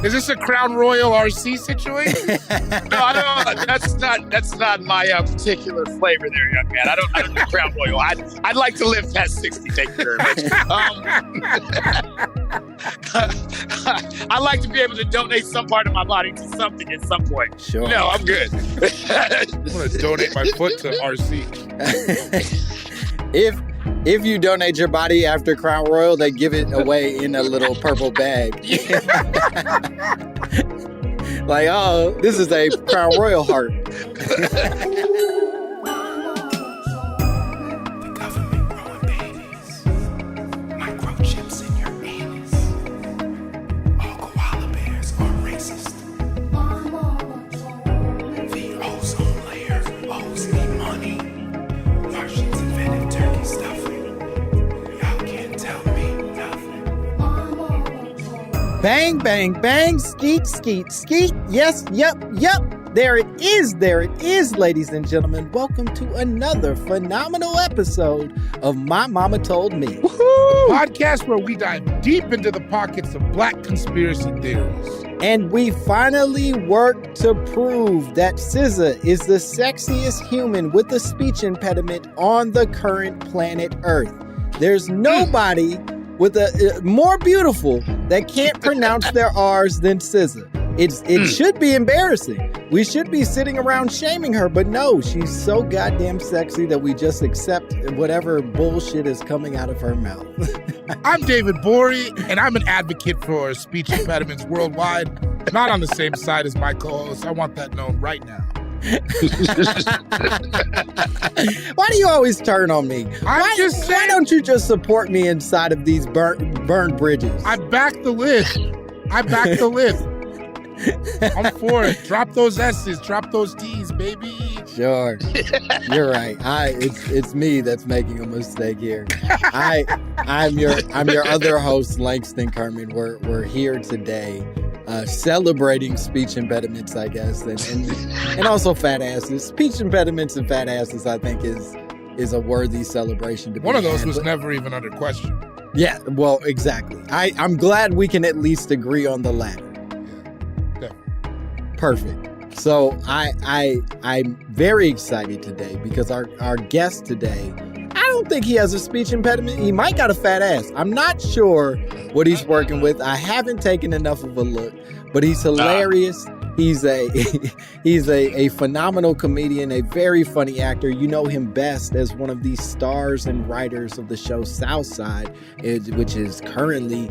Is this a Crown Royal RC situation? No, I don't. That's not my particular flavor there, young man. I don't do Crown Royal. I'd like to live past 60. Thank you very much. I like to be able to donate some part of my body to something at some point. Sure. No, I'm good. I'm going to donate my foot to RC. If you donate your body after Crown Royal, they give it away in a little purple bag. Like, oh, this is a Crown Royal heart. The government growing babies, microchips in your anus. All koala bears are racist. The ozone layer owes me money. Martians invented turkey stuffing. Y'all can't tell me nothing. Bang, bang, bang, skeet, skeet, skeet. Yes, yep. There it is, ladies and gentlemen. Welcome to another phenomenal episode of My Mama Told Me. Woo-hoo! Podcast where we dive deep into the pockets of black conspiracy theories. And we finally worked to prove that SZA is the sexiest human with a speech impediment on the current planet Earth. There's nobody with a more beautiful that can't pronounce their R's than SZA. It should be embarrassing. We should be sitting around shaming her, but no, she's so goddamn sexy that we just accept whatever bullshit is coming out of her mouth. I'm David Borey, and I'm an advocate for speech impediments worldwide. Not on the same side as my co-host. I want that known right now. Why do you always turn on me? I'm just saying. Why don't you just support me inside of these burned bridges? I back the lift. I'm for it. Drop those S's, drop those T's, baby. Sure. You're right. It's me that's making a mistake here. I'm your other host, Langston Kerman. We're here today celebrating speech impediments, I guess, and also fat asses. Speech impediments and fat asses, I think, is a worthy celebration to be One of those had, was never even under question. Yeah, well, exactly. I'm glad we can at least agree on the latter. Perfect. So I'm very excited today because our guest today, I don't think he has a speech impediment. He might got a fat ass. I'm not sure what he's working with. I haven't taken enough of a look, but he's hilarious. He's a phenomenal comedian, a very funny actor. You know him best as one of the stars and writers of the show SouthSide, which is currently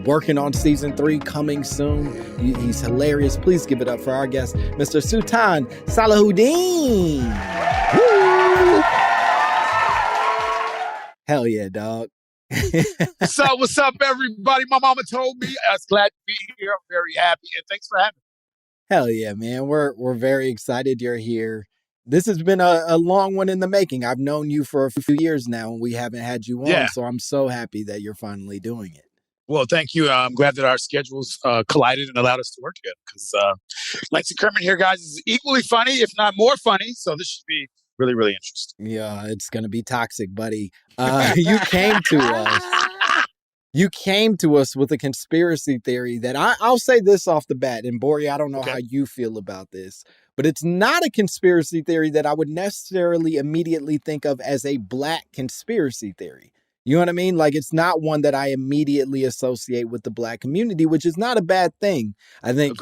working on season 3, coming soon. He's hilarious. Please give it up for our guest, Mr. Sultan Salahuddin. Woo! Hell yeah, dog. What's up, everybody? My mama told me. I was glad to be here. I'm very happy, and thanks for having me. Hell yeah, man. We're very excited you're here. This has been a long one in the making. I've known you for a few years now, and we haven't had you on, so I'm so happy that you're finally doing it. Well, thank you. I'm glad that our schedules collided and allowed us to work together, because Langston Kerman here, guys, is equally funny, if not more funny, so this should be really, really interesting. Yeah, it's going to be toxic, buddy. You came to us. You came to us with a conspiracy theory that I'll say this off the bat, and Bori, I don't know how you feel about this, but it's not a conspiracy theory that I would necessarily immediately think of as a black conspiracy theory. You know what I mean? Like, it's not one that I immediately associate with the black community, which is not a bad thing. I think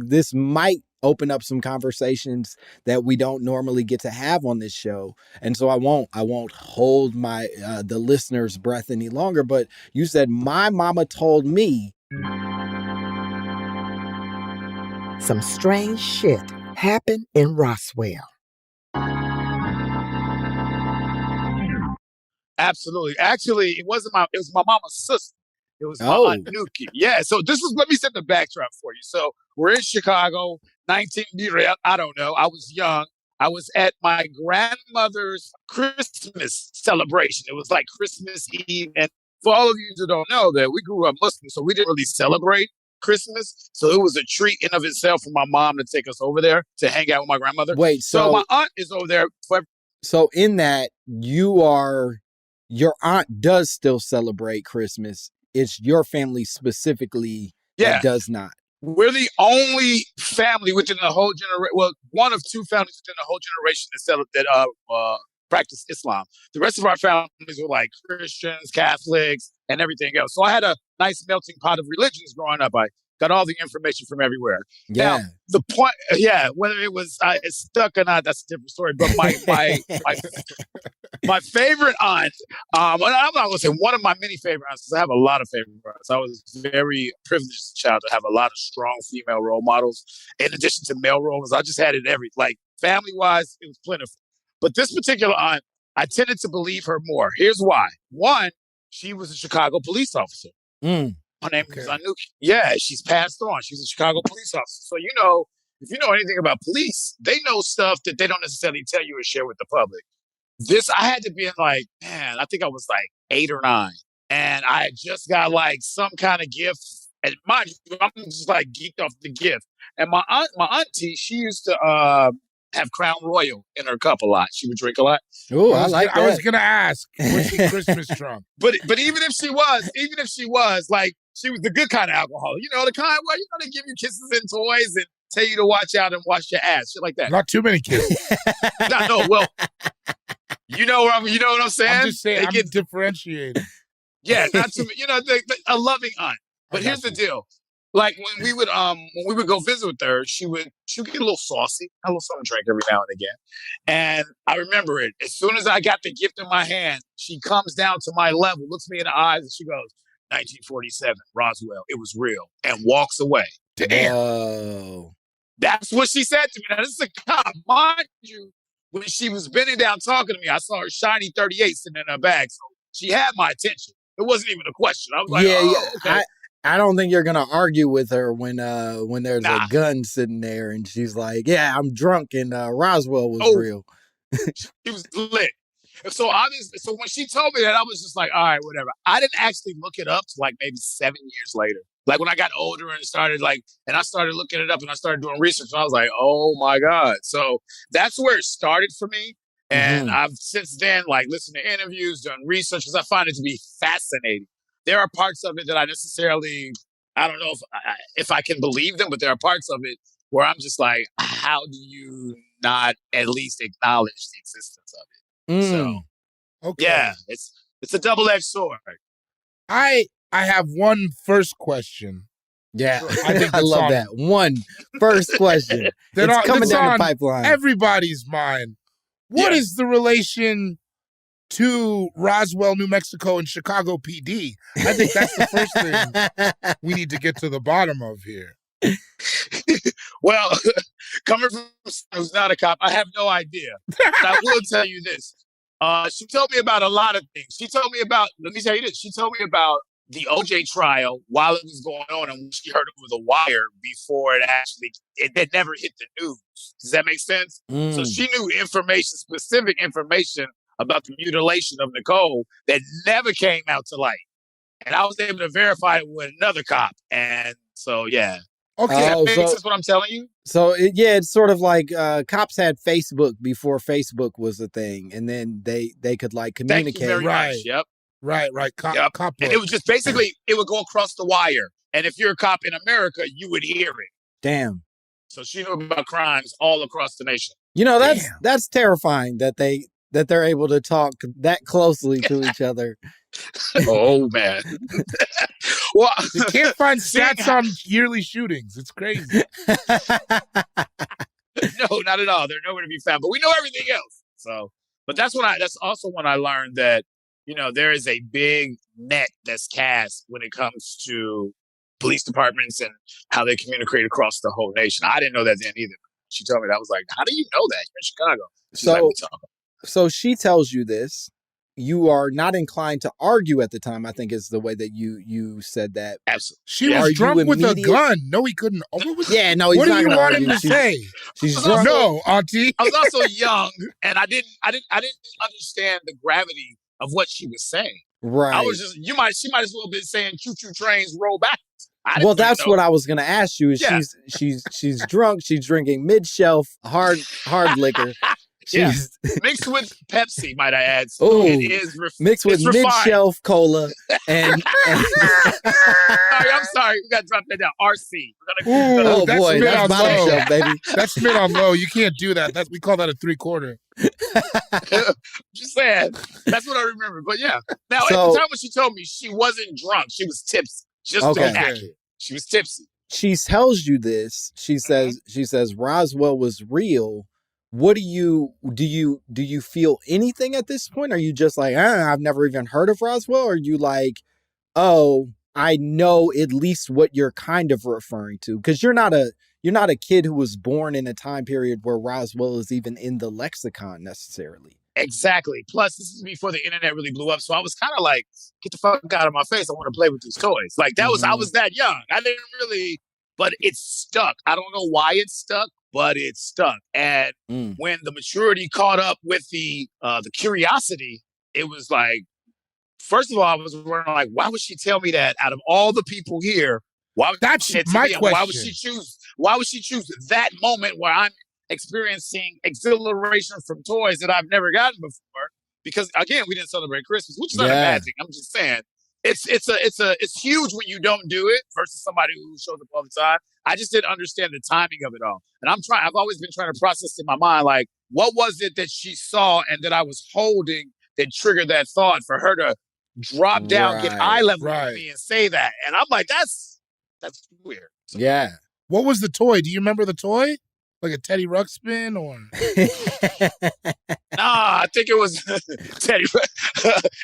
this might open up some conversations that we don't normally get to have on this show. And so I won't hold the listener's breath any longer. But you said, my mama told me. Some strange shit happened in Roswell. Absolutely. Actually, it was my mama's sister. It was my Aunt Nuki. Yeah. So let me set the backdrop for you. So we're in Chicago, I don't know. I was young. I was at my grandmother's Christmas celebration. It was like Christmas Eve. And for all of you who don't know that we grew up Muslim, so we didn't really celebrate Christmas. So it was a treat in of itself for my mom to take us over there to hang out with my grandmother. Wait, so my aunt is over there. So in that, your aunt does still celebrate Christmas. It's your family specifically that does not. We're the only family within the whole generation. Well, one of two families within the whole generation that practice Islam. The rest of our families were like Christians, Catholics, and everything else. So I had a nice melting pot of religions growing up. I got all the information from everywhere. Yeah. Now, the point, whether it was it's stuck or not, that's a different story. But my favorite aunt, and I'm not going to say one of my many favorite aunts, because I have a lot of favorite aunts. I was very privileged as a child to have a lot of strong female role models. In addition to male role models, I just had it family-wise, it was plentiful. But this particular aunt, I tended to believe her more. Here's why. One, she was a Chicago police officer. Mm. Her name was Anuki. Yeah, she's passed on. She's a Chicago police officer. So, if you know anything about police, they know stuff that they don't necessarily tell you or share with the public. I had to be in I think I was 8 or 9. And I had just got some kind of gift. And mind you, I'm just geeked off the gift. And my auntie, she used to have Crown Royal in her cup a lot. She would drink a lot. Oh, I was gonna ask, was she Christmas drunk? But even if she was, she was the good kind of alcohol. The kind where they give you kisses and toys and tell you to watch out and wash your ass, shit like that. Not too many kisses. No, well, you know what I'm saying? I'm just saying, I'm differentiating. Yeah, not too many. A loving aunt. But here's the deal. When we would go visit with her, she would get a little saucy, a little something to drink every now and again. And I remember it. As soon as I got the gift in my hand, she comes down to my level, looks me in the eyes, and she goes, 1947, Roswell, it was real, and walks away. Damn. Oh. That's what she said to me. Now, this is a cop. Mind you, when she was bending down talking to me, I saw her shiny 38 sitting in her bag. So she had my attention. It wasn't even a question. I was like, okay. I don't think you're gonna argue with her when there's a gun sitting there and she's like, "Yeah, I'm drunk and Roswell was real." She was lit. So when she told me that, I was just like, "All right, whatever." I didn't actually look it up till maybe 7 years later. When I got older and started I started looking it up and I started doing research, and I was like, "Oh my God!" So that's where it started for me. And I've since then listened to interviews, done research, because I find it to be fascinating. There are parts of it that I don't know if I can believe them, but there are parts of it where I'm just like, how do you not at least acknowledge the existence of it? So, yeah, it's a double-edged sword. I have one first question. Yeah, I love that. One first question. It's coming down the pipeline. Everybody's mind. What is the relation to Roswell, New Mexico, and Chicago PD? I think that's the first thing we need to get to the bottom of here. Well, coming from someone who's not a cop, I have no idea. But I will tell you this. She told me about a lot of things. Let me tell you this. She told me about the OJ trial while it was going on, and she heard over the wire before it had never hit the news. Does that make sense? So she knew specific information about the mutilation of Nicole that never came out to light. And I was able to verify it with another cop. And so, yeah. Okay, that makes sense what I'm telling you? So, it's sort of like cops had Facebook before Facebook was a thing. And then they could communicate. Thank you very much. Yep. Right. Yep. Cop and it was just basically, it would go across the wire. And if you're a cop in America, you would hear it. Damn. So she knew about crimes all across the nation. That's terrifying that they're able to talk that closely to each other. Oh, man. Well, you can't find stats on yearly shootings. It's crazy. No, not at all. They're nowhere to be found. But we know everything else. So, but that's also when I learned that, there is a big net that's cast when it comes to police departments and how they communicate across the whole nation. I didn't know that then either. She told me that. I was like, how do you know that? You're in Chicago. So she tells you this. You are not inclined to argue at the time, I think is the way that you said that. Absolutely. She was drunk with a gun. No, he couldn't. No, he's what not do you want argue. him to say? She's drunk. No, Auntie. I was also young, and I didn't understand the gravity of what she was saying. Right. I was just she might as well have been saying choo choo trains roll back. Well, that's what I was going to ask you. Is she's drunk. She's drinking mid-shelf hard liquor. Mixed with Pepsi, might I add. So it is mixed with mid-shelf cola and sorry. We got to drop that down. RC. Ooh, that's boy, mid that's on bottom low. shelf, baby. That's mid on low. You can't do that. We call that a 3/4. Just saying. That's what I remember. But yeah. Now, at So- the time when she told me, she wasn't drunk. She was tipsy. Just to Okay. be accurate. She was tipsy. She tells you this. She says Roswell was real. What do you feel anything at this point? Are you just like, I've never even heard of Roswell? Or are you like, oh, I know at least what you're kind of referring to? Because you're not a kid who was born in a time period where Roswell is even in the lexicon necessarily. Exactly. Plus, this is before the internet really blew up. So I was kind of like, get the fuck out of my face. I want to play with these toys. Like I was that young. I didn't really, but it stuck. I don't know why it stuck, but it stuck. And when the maturity caught up with the curiosity, it was like, first of all, I was wondering, like, why would she tell me that out of all the people here? Why would That's she say it to my me? And question. Why would she choose that moment where I'm experiencing exhilaration from toys that I've never gotten before? Because again, we didn't celebrate Christmas, which is not a bad thing. I'm just saying it's huge when you don't do it versus somebody who shows up all the time. I just didn't understand the timing of it all. And I've always been trying to process in my mind, like, what was it that she saw and that I was holding that triggered that thought for her to drop down, get eye level with me and say that. And I'm like, that's weird. So, yeah. What was the toy? Do you remember the toy? Like a Teddy Ruxpin or? Nah, I think it was Teddy.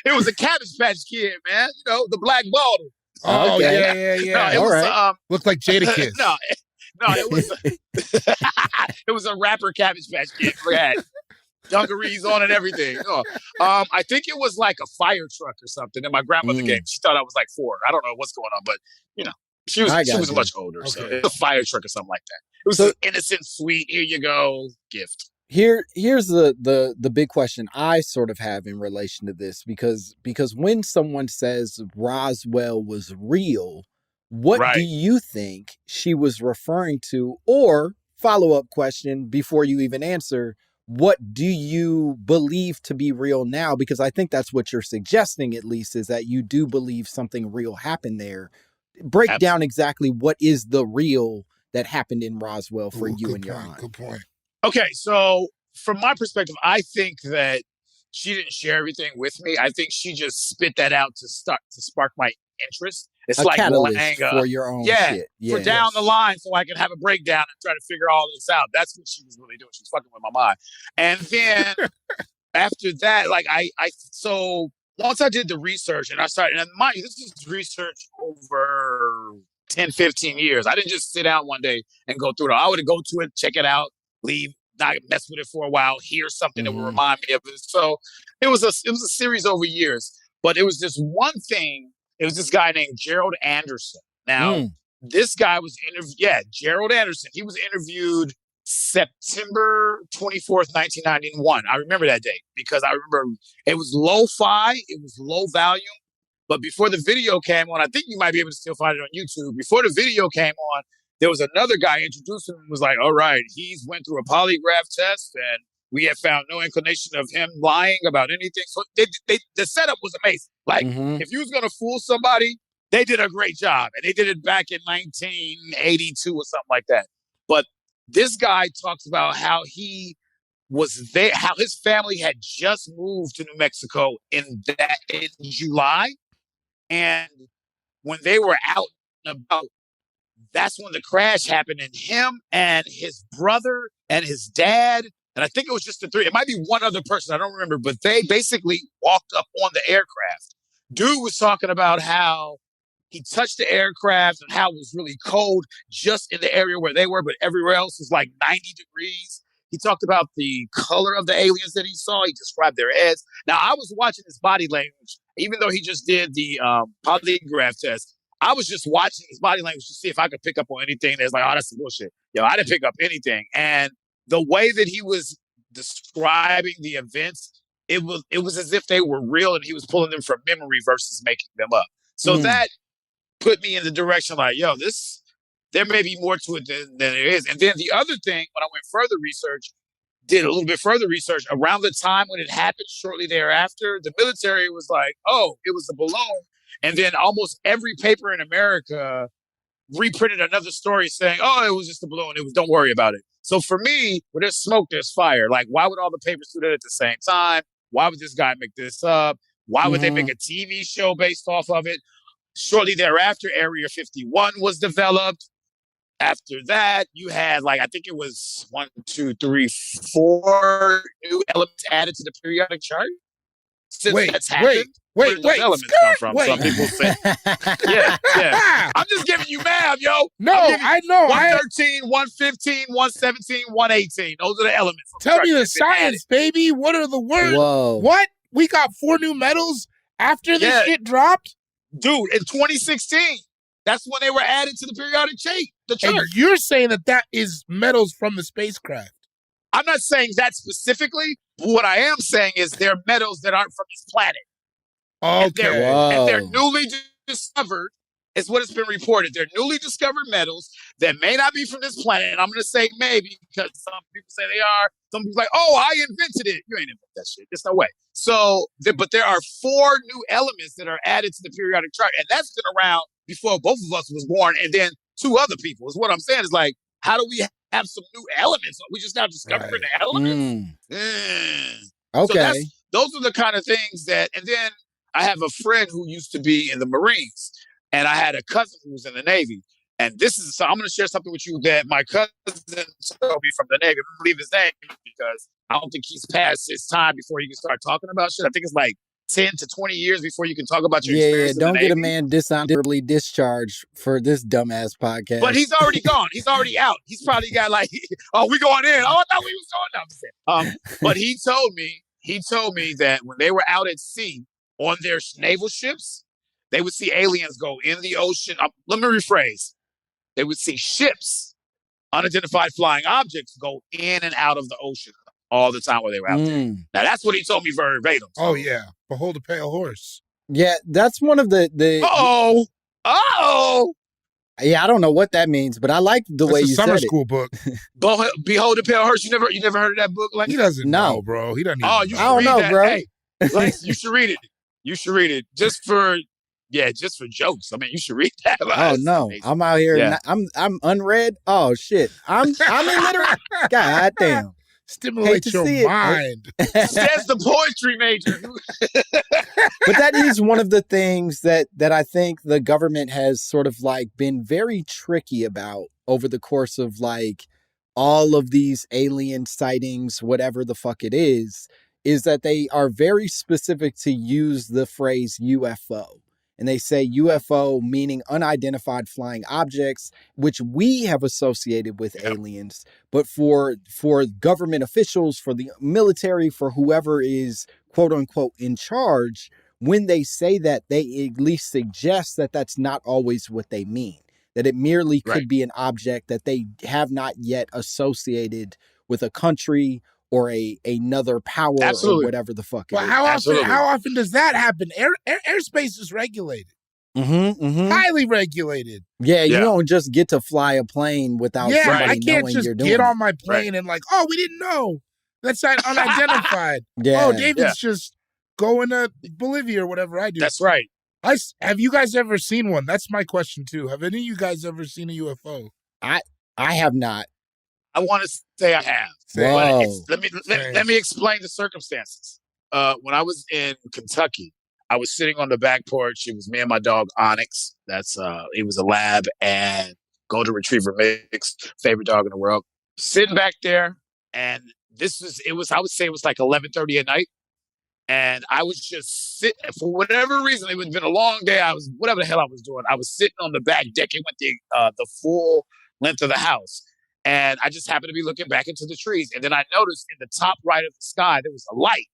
It was a Cabbage Patch Kid, man. You know, the black ball. Oh, Okay. yeah. No, it All was, right. Looked like Jadakiss. no, it was it was a rapper Cabbage Patch Kid. Had dungarees on and everything. I think it was like a fire truck or something that my grandmother gave me. She thought I was like 4. I don't know what's going on, but you know, she was much older. So it was a fire truck or something like that. It was an innocent, sweet, here you go gift. Here's the big question I sort of have in relation to this, because when someone says Roswell was real, what do you think she was referring to? Or follow-up question before you even answer, what do you believe to be real now? Because I think that's what you're suggesting, at least, is that you do believe something real happened there. Break down exactly what is the real that happened in Roswell for you and your aunt. Good point. Okay, so from my perspective, I think that she didn't share everything with me. I think she just spit that out to spark my interest. It's a like catalyst for your own shit. For down the line, so I can have a breakdown and try to figure all this out. That's what she was really doing. She was fucking with my mind. And then after that, like so once I did the research and I started, and mind you, this is research over 10, 15 years. I didn't just sit down one day and go through it. I would go to it, check it out, leave, not mess with it for a while, hear something that would remind me of it. So it was a series over years. But it was this one thing. It was this guy named Gerald Anderson. Now, this guy was interviewed. Yeah, Gerald Anderson. He was interviewed September 24th, 1991. I remember that date because I remember it was lo-fi. It was low volume. But before the video came on, I think you might be able to still find it on YouTube. Before the video came on, there was another guy introduced him and was like, all right, he's went through a polygraph test and we have found no inclination of him lying about anything. So the setup was amazing. Like, if you was going to fool somebody, they did a great job. And they did it back in 1982 or something like that. But this guy talks about how he was there, how his family had just moved to New Mexico in July. And when they were out and about, that's when the crash happened. And him and his brother and his dad, and I think it was just the 3. It might be one other person. I don't remember. But they basically walked up on the aircraft. Dude was talking about how he touched the aircraft and how it was really cold just in the area where they were, but everywhere else was like 90 degrees. He talked about the color of the aliens that he saw. He described their heads. Now, I was watching his body language, even though he just did the polygraph test. I was just watching his body language to see if I could pick up on anything that's like, oh, that's some bullshit. Yo, I didn't pick up anything. And the way that he was describing the events, it was as if they were real and he was pulling them from memory versus making them up. So that put me in the direction like, yo, there may be more to it than there is. And then the other thing, when I did a little bit further research, around the time when it happened, shortly thereafter, the military was like, oh, it was a balloon. And then almost every paper in America reprinted another story saying, oh, it was just a balloon. Don't worry about it. So for me, when there's smoke, there's fire. Like, why would all the papers do that at the same time? Why would this guy make this up? Why would they make a TV show based off of it? Shortly thereafter, Area 51 was developed. After that, you had, like, I think it was 1, 2, 3, 4 new elements added to the periodic chart. Since that's happened, where did those elements come from? Some people say, yeah. I'm just giving you math, yo. No, I know. 113, 115, 117, 118. Those are the elements. Tell me the science, baby. What are the words? Whoa. What? We got 4 new metals after this shit dropped? Dude, in 2016, that's when they were added to the periodic chart. And you're saying that is metals from the spacecraft. I'm not saying that specifically. But what I am saying is they're metals that aren't from this planet. Okay. And they're newly discovered, is what it's been reported. They're newly discovered metals that may not be from this planet. And I'm going to say maybe because some people say they are. Some people like, oh, I invented it. You ain't invented that shit. There's no way. So, but there are 4 new elements that are added to the periodic chart. And that's been around before both of us was born. And then 2 other people is what I'm saying. Is like, how do we have some new elements? We just now discovering the elements. Okay. So those are the kind of things that, and then I have a friend who used to be in the Marines, and I had a cousin who was in the Navy. And so I'm going to share something with you that my cousin told me from the Navy. I'm going to leave his name because I don't think he's past his time before he can start talking about shit. I think it's like 10 to 20 years before you can talk about your experience. Don't get a man dishonorably discharged for this dumbass podcast. But he's already gone. He's already out. He's probably got like, oh, we going in. Oh, I thought we was going down. But he told me that when they were out at sea on their naval ships, they would see aliens go in the ocean. Let me rephrase. They would see ships, unidentified flying objects, go in and out of the ocean all the time while they were out there. Now, that's what he told me verbatim. So. Oh, yeah. Behold a pale horse. Yeah, that's one of the... Oh! Yeah, I don't know what that means, but I like the way you said it. It's a summer school book. Behold a pale horse. You never heard of that book? Like, he doesn't know, bro. He doesn't even I don't know, that. Bro. Hey, like, you should read it. You should read it just for jokes. I mean, you should read that. Oh no, I'm out here. Yeah. I'm unread. Oh shit, I'm illiterate. God damn. Stimulate your mind. Says the poetry major. But that is one of the things that I think the government has sort of like been very tricky about over the course of like all of these alien sightings, whatever the fuck it is that they are very specific to use the phrase UFO. And they say UFO meaning unidentified flying objects, which we have associated with aliens. But for government officials, for the military, for whoever is quote unquote in charge, when they say that, they at least suggest that that's not always what they mean. That it merely could be an object that they have not yet associated with a country or another power or whatever the fuck it is. How often does that happen? Airspace is regulated. Highly regulated. Yeah, you don't just get to fly a plane without somebody I can't knowing just you're doing get on my plane and like, oh, we didn't know. That's unidentified. Oh, David's just going to Bolivia or whatever I do. That's right. Have you guys ever seen one? That's my question too. Have any of you guys ever seen a UFO? I have not. I want to say I have. Let me explain the circumstances. When I was in Kentucky, I was sitting on the back porch. It was me and my dog Onyx. It was a lab and golden retriever mix, favorite dog in the world. Sitting back there, and I would say it was like 11:30 at night. And I was just sitting, for whatever reason, it had been a long day. Whatever the hell I was doing, I was sitting on the back deck. It went the full length of the house. And I just happened to be looking back into the trees. And then I noticed in the top right of the sky, there was a light.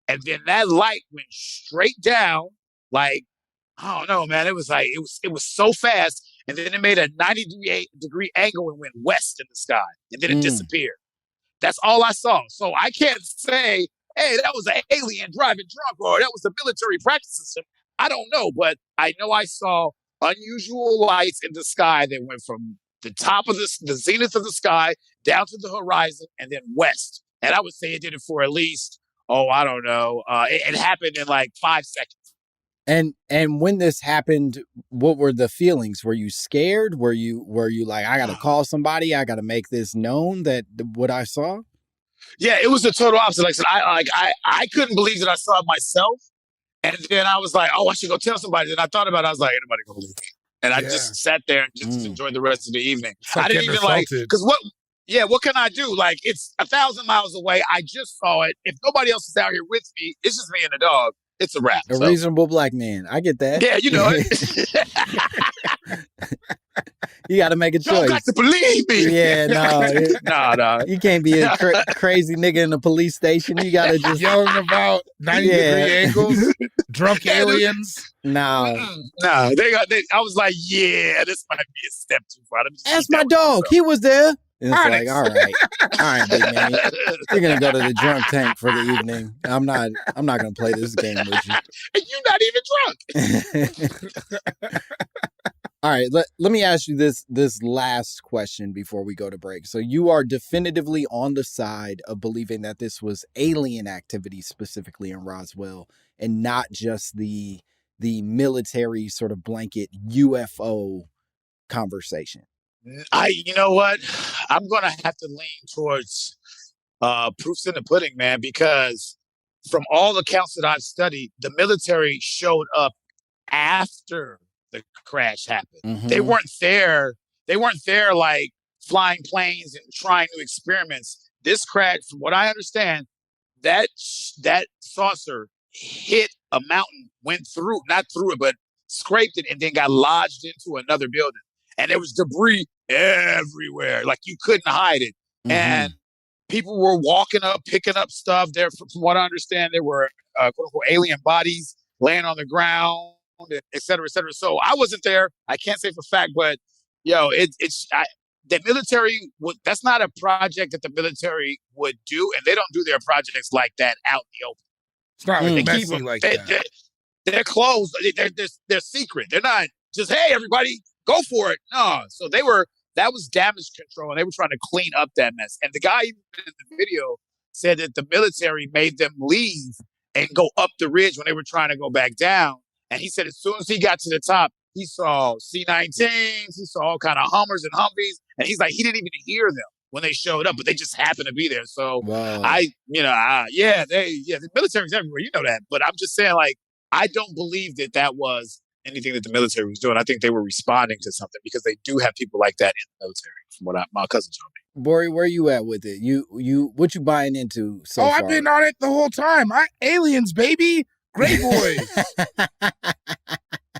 And then that light went straight down, like, I don't know, man. It was so fast. And then it made a 90-degree angle and went west in the sky. And then it disappeared. That's all I saw. So I can't say, hey, that was an alien driving drunk, or that was a military practice system. I don't know. But I know I saw unusual lights in the sky that went from the top of the zenith of the sky down to the horizon and then west. And I would say it did it for at least, I don't know. It happened in like 5 seconds. And when this happened, what were the feelings? Were you scared? Were you like, I got to call somebody, I got to make this known that what I saw? Yeah, it was the total opposite. Like I said, I couldn't believe that I saw it myself. And then I was like, oh, I should go tell somebody. And I thought about it. I was like, ain't nobody gonna believe me. And I just sat there and just enjoyed the rest of the evening. Like I didn't even because what can I do? Like, it's 1,000 miles away. I just saw it. If nobody else is out here with me, it's just me and the dog. It's a wrap. A reasonable black man. I get that. Yeah, you know it. You got to make a choice. You got to believe me. Yeah, no. You can't be a crazy nigga in the police station. You got to just yelling about 90-degree angles, drunk aliens. No. I was like, yeah, this might be a step too far. Ask my dog. He was there. And it's like, all right, big man. You're gonna go to the drunk tank for the evening. I'm not gonna play this game with you. And you're not even drunk. All right, let me ask you this last question before we go to break. So you are definitively on the side of believing that this was alien activity, specifically in Roswell, and not just the military sort of blanket UFO conversation. You know what? I'm going to have to lean towards proofs in the pudding, man, because from all the accounts that I've studied, the military showed up after the crash happened. Mm-hmm. They weren't there. They weren't there like flying planes and trying new experiments. This crash, from what I understand, that saucer hit a mountain, went through, not through it, but scraped it and then got lodged into another building. And there was debris everywhere. Like, you couldn't hide it. Mm-hmm. And people were walking up, picking up stuff there. From what I understand, there were quote unquote alien bodies laying on the ground, et cetera, et cetera. So I wasn't there. I can't say for a fact, but the military that's not a project that the military would do, and they don't do their projects like that out in the open. It's not like they keep them like that. They're closed. They're secret. They're not just, hey, everybody, go for it. No. So that was damage control, and they were trying to clean up that mess. And the guy in the video said that the military made them leave and go up the ridge when they were trying to go back down. And he said as soon as he got to the top, he saw C-19s, he saw all kind of Hummers and Humvees, and he's like, he didn't even hear them when they showed up, but they just happened to be there. So wow. The military's everywhere, you know that. But I'm just saying, like, I don't believe that was anything that the military was doing. I think they were responding to something, because they do have people like that in the military, from what my cousin told me. Bori, where you at with it? What you buying into so far? I've been on it the whole time. Aliens, baby. Great boys.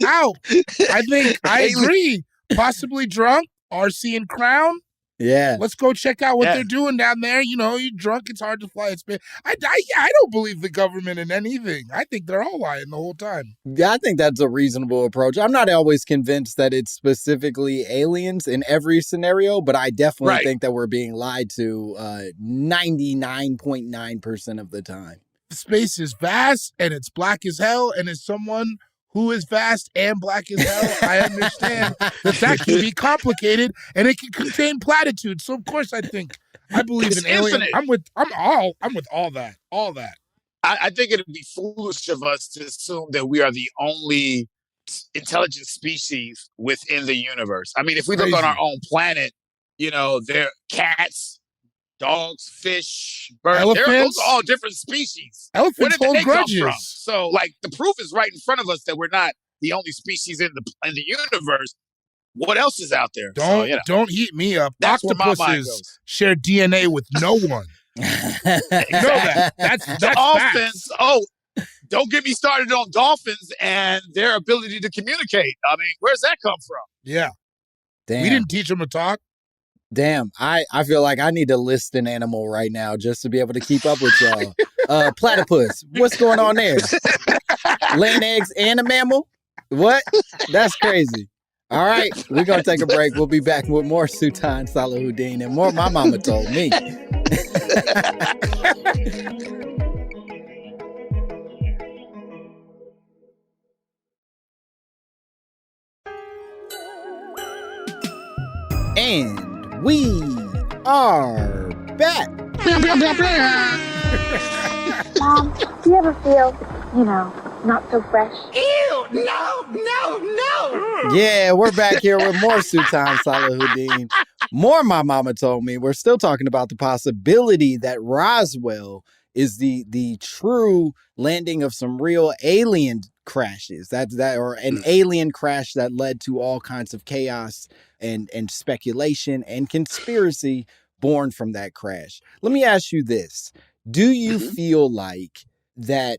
Out. I think I agree. Possibly drunk. RC and Crown. Yeah. Let's go check out what they're doing down there. You know, you're drunk. It's hard to fly. I don't believe the government in anything. I think they're all lying the whole time. Yeah, I think that's a reasonable approach. I'm not always convinced that it's specifically aliens in every scenario, but I definitely think that we're being lied to 99.9% of the time. Space is vast and it's black as hell, and as someone who is vast and black as hell, I understand that can be complicated and it can contain platitudes. So of course I believe in aliens. I'm with all that. All that. I think it would be foolish of us to assume that we are the only intelligent species within the universe. I mean, if we look on our own planet, you know, there are cats, dogs, fish, birds. Elephants. Those are all different species. Elephants hold grudges. So, like, the proof is right in front of us that we're not the only species in the universe. What else is out there? Don't heat me up. That's Octopuses share DNA with no one. You know that. That's dolphins. Oh, don't get me started on dolphins and their ability to communicate. I mean, where's that come from? Yeah. Damn. We didn't teach them to talk. Damn, I feel like I need to list an animal right now just to be able to keep up with y'all. Platypus, what's going on there? Laying eggs and a mammal? What? That's crazy. All right, we're going to take a break. We'll be back with more Sultan Salahuddin and more My Mama Told Me. And we are back. Mom, do you ever feel, Not so fresh. Ew! No! Yeah, we're back here with more Sultan Salahuddin. More My Mama Told Me. We're still talking about the possibility that Roswell is the true landing of some real alien crashes. Or an alien crash that led to all kinds of chaos and speculation and conspiracy born from that crash. Let me ask you this. Do you feel like that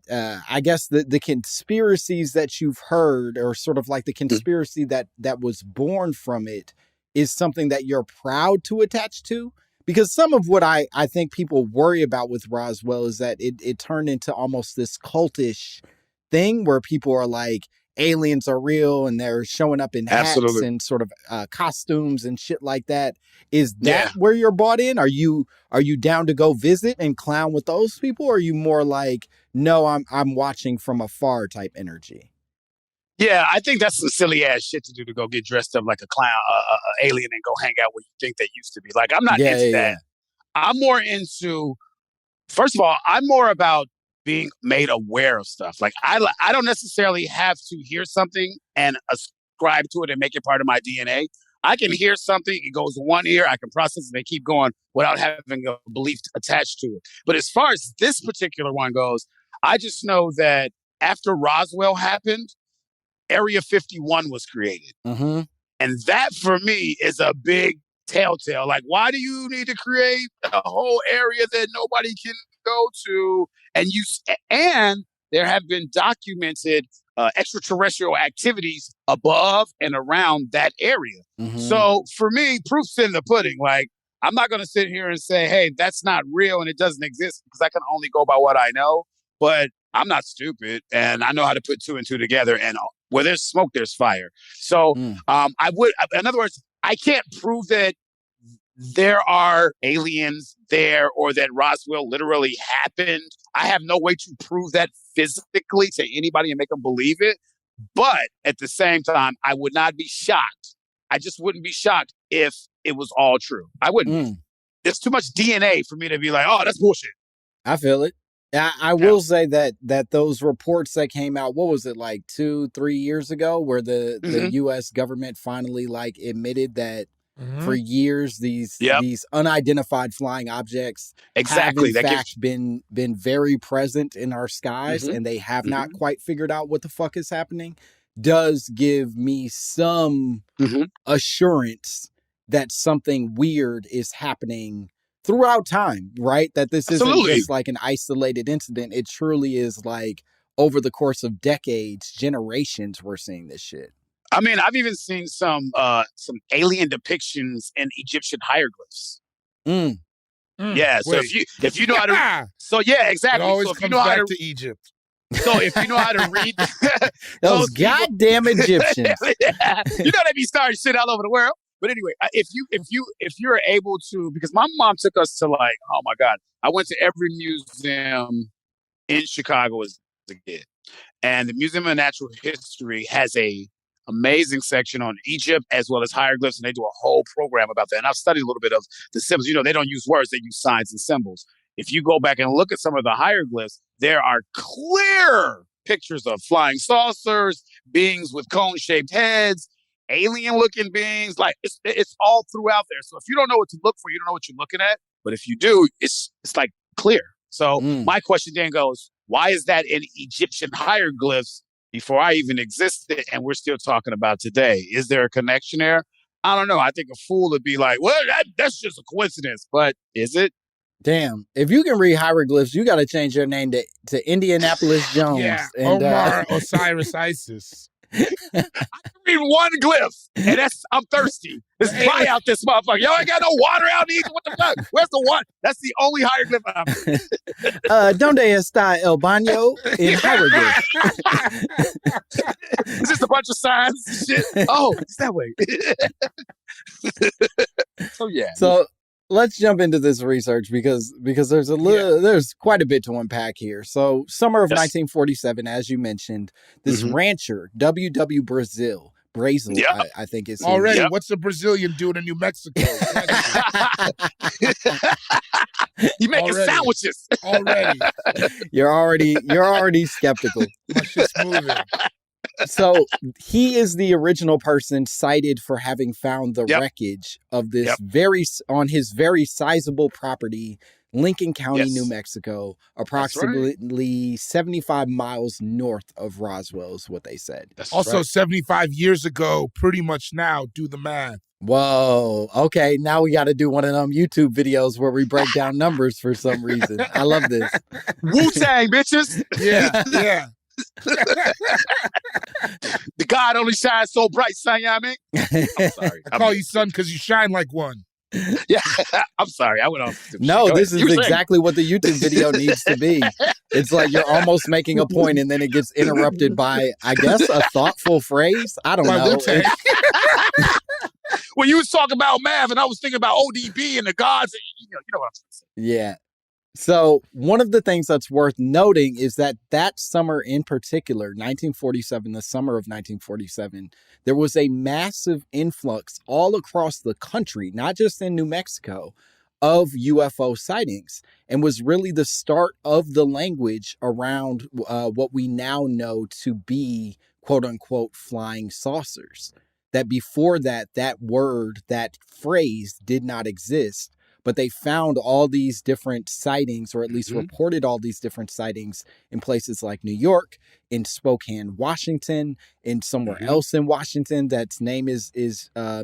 I guess the conspiracies that you've heard, or sort of like the conspiracy that was born from it, is something that you're proud to attach to? Because some of what I think people worry about with Roswell is that it turned into almost this cultish thing where people are like, aliens are real and they're showing up in hats and sort of costumes and shit like that. Is that where you're bought in? Are you down to go visit and clown with those people? Or are you more like, no, I'm watching from afar type energy? Yeah, I think that's some silly ass shit to do, to go get dressed up like a clown, alien, and go hang out where you think they used to be. Like, I'm not into that. I'm more into, first of all, I'm more about being made aware of stuff. Like, I don't necessarily have to hear something and ascribe to it and make it part of my DNA. I can hear something, it goes in one ear, I can process it and keep going without having a belief attached to it. But as far as this particular one goes, I just know that after Roswell happened, Area 51 was created. And that, for me, is a big telltale. Like, why do you need to create a whole area that nobody can go to? And there have been documented extraterrestrial activities above and around that area. So for me, proof's in the pudding. Like, I'm not going to sit here and say, hey, that's not real and it doesn't exist, because I can only go by what I know. But I'm not stupid, and I know how to put two and two together. And where there's smoke, there's fire. So in other words, I can't prove that there are aliens there or that Roswell literally happened. I have no way to prove that physically to anybody and make them believe it. But at the same time, I would not be shocked. I just wouldn't be shocked if it was all true. I wouldn't. There's too much DNA for me to be like, oh, that's bullshit. I feel it. I will say that those reports that came out, what was it, like 2-3 years ago, where the U.S. government finally like admitted that for years these unidentified flying objects have in fact been very present in our skies, and they have not quite figured out what the fuck is happening, does give me some assurance that something weird is happening throughout time, right? That this isn't just like an isolated incident. It truly is like over the course of decades, generations, we're seeing this shit. I mean, I've even seen some alien depictions in Egyptian hieroglyphs. Yeah, so if you know how to, so yeah, exactly. It always so if comes you know back how to Egypt. So if you know how to read those goddamn Egyptians, you know they be starting shit all over the world. But anyway, if you're able to, because my mom took us to, like, oh my God, I went to every museum in Chicago as a kid, and the Museum of Natural History has a amazing section on Egypt as well as hieroglyphs, and they do a whole program about that. And I've studied a little bit of the symbols. You know, they don't use words; they use signs and symbols. If you go back and look at some of the hieroglyphs, there are clear pictures of flying saucers, beings with cone-shaped heads, alien-looking beings. Like, it's all throughout there. So if you don't know what to look for, you don't know what you're looking at. But if you do, it's like clear. So my question then goes, why is that in Egyptian hieroglyphs before I even existed and we're still talking about today? Is there a connection there? I don't know. I think a fool would be like, well, that's just a coincidence. But is it? Damn. If you can read hieroglyphs, you got to change your name to Indianapolis Jones. Yeah, and, Omar Osiris Isis. I can read one glyph, and I'm thirsty. It's dry out this motherfucker. Y'all ain't got no water out in Egypt. What the fuck? Where's the water? That's the only hieroglyph I'm Donde está el baño in hieroglyphs? It's just a bunch of signs and shit. Oh, it's that way. So yeah. So let's jump into this research because there's there's quite a bit to unpack here. So summer of 1947, as you mentioned, this rancher, W.W. Brazil, I think it's already. What's a Brazilian doing in New Mexico? He making Already. sandwiches. Already. You're already skeptical. My shit's moving. So he is the original person cited for having found the Yep. wreckage of this Yep. on his very sizable property, Lincoln County, Yes. New Mexico, That's right. approximately 75 miles north of Roswell is what they said. That's Also, right. 75 years ago, pretty much now, do the math. Whoa. Okay, now we got to do one of them YouTube videos where we break down numbers for some reason. I love this. Wu-Tang, bitches. Yeah, yeah. The God only shines so bright, son. You know what I mean? I'm sorry. I call you son because you shine like one. Yeah, I'm sorry. I went off. No, Go this ahead. is You were saying. exactly what the YouTube video needs to be. It's like you're almost making a point and then it gets interrupted by, I guess, a thoughtful phrase. I don't By know. Wu-Tang. When you was talking about math, and I was thinking about ODB and the gods, and you know what I'm saying. Yeah. So one of the things that's worth noting is that summer in particular, 1947, the summer of 1947, there was a massive influx all across the country, not just in New Mexico, of UFO sightings, and was really the start of the language around what we now know to be quote unquote flying saucers. That before that word, that phrase did not exist. But they found all these different sightings, or at least reported all these different sightings in places like New York, in Spokane, Washington, in somewhere else in Washington that's name is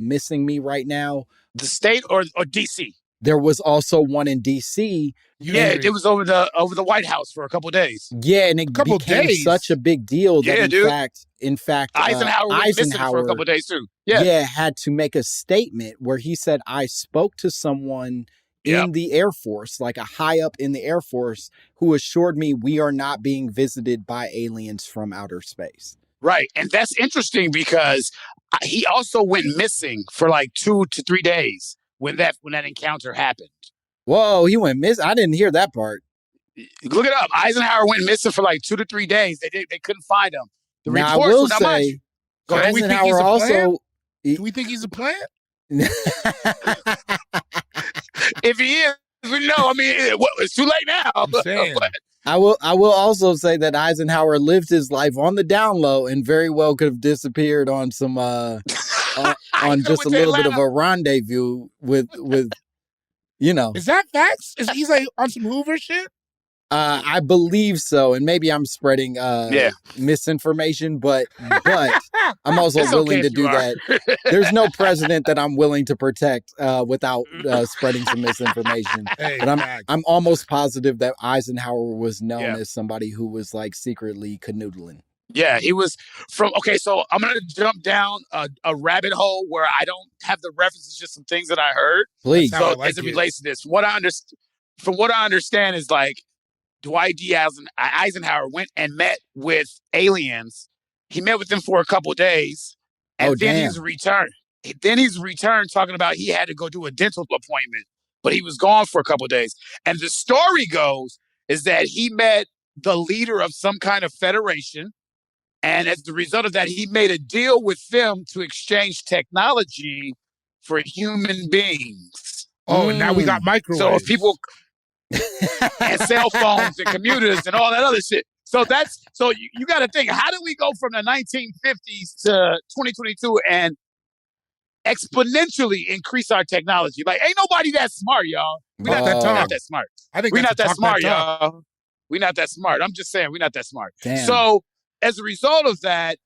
missing me right now. The state or DC? There was also one in DC. Yeah, it was over the White House for a couple of days. Yeah, and it became such a big deal that in fact, Eisenhower went missing for a couple of days too. Yeah, had to make a statement where he said, "I spoke to someone in the Air Force, like a high up in the Air Force, who assured me we are not being visited by aliens from outer space." Right, and that's interesting because he also went missing for like 2 to 3 days when that encounter happened. Whoa, he went missing. I didn't hear that part. Look it up. Eisenhower went missing for like 2 to 3 days. They couldn't find him. The Now, reports I will were not much. say, So do we think he's Eisenhower a also. plant? Do we think he's a plant? If he is, we know. I mean, it's too late now. I'm saying. I will also say that Eisenhower lived his life on the down low and very well could have disappeared on some on just a little bit of a rendezvous with you know. Is that facts? Is he's like on some Hoover shit? I believe so, and maybe I'm spreading misinformation, but I'm also It's willing okay to if do you are. that. There's no president that I'm willing to protect without spreading some misinformation. Hey, But facts. I'm almost positive that Eisenhower was known Yeah. as somebody who was like secretly canoodling. Yeah, he was from. Okay, so I'm gonna jump down a rabbit hole where I don't have the references, just some things that I heard. Please. That's how I So like as it it. relates to this, from what I understand is like Dwight D. Eisenhower went and met with aliens. He met with them for a couple days, and then he's returned. Then he's returned talking about he had to go do a dental appointment, but he was gone for a couple days. And the story goes is that he met the leader of some kind of federation, and as a result of that, he made a deal with them to exchange technology for human beings. Oh, and now we got microwaves. So if people and cell phones and computers and all that other shit. So you got to think, how do we go from the 1950s to 2022 and exponentially increase our technology? Like, ain't nobody that smart, y'all. We're not that smart. I think We're not that's that a talk smart, y'all. We're not that smart. I'm just saying, we're not that smart. Damn. So as a result of that,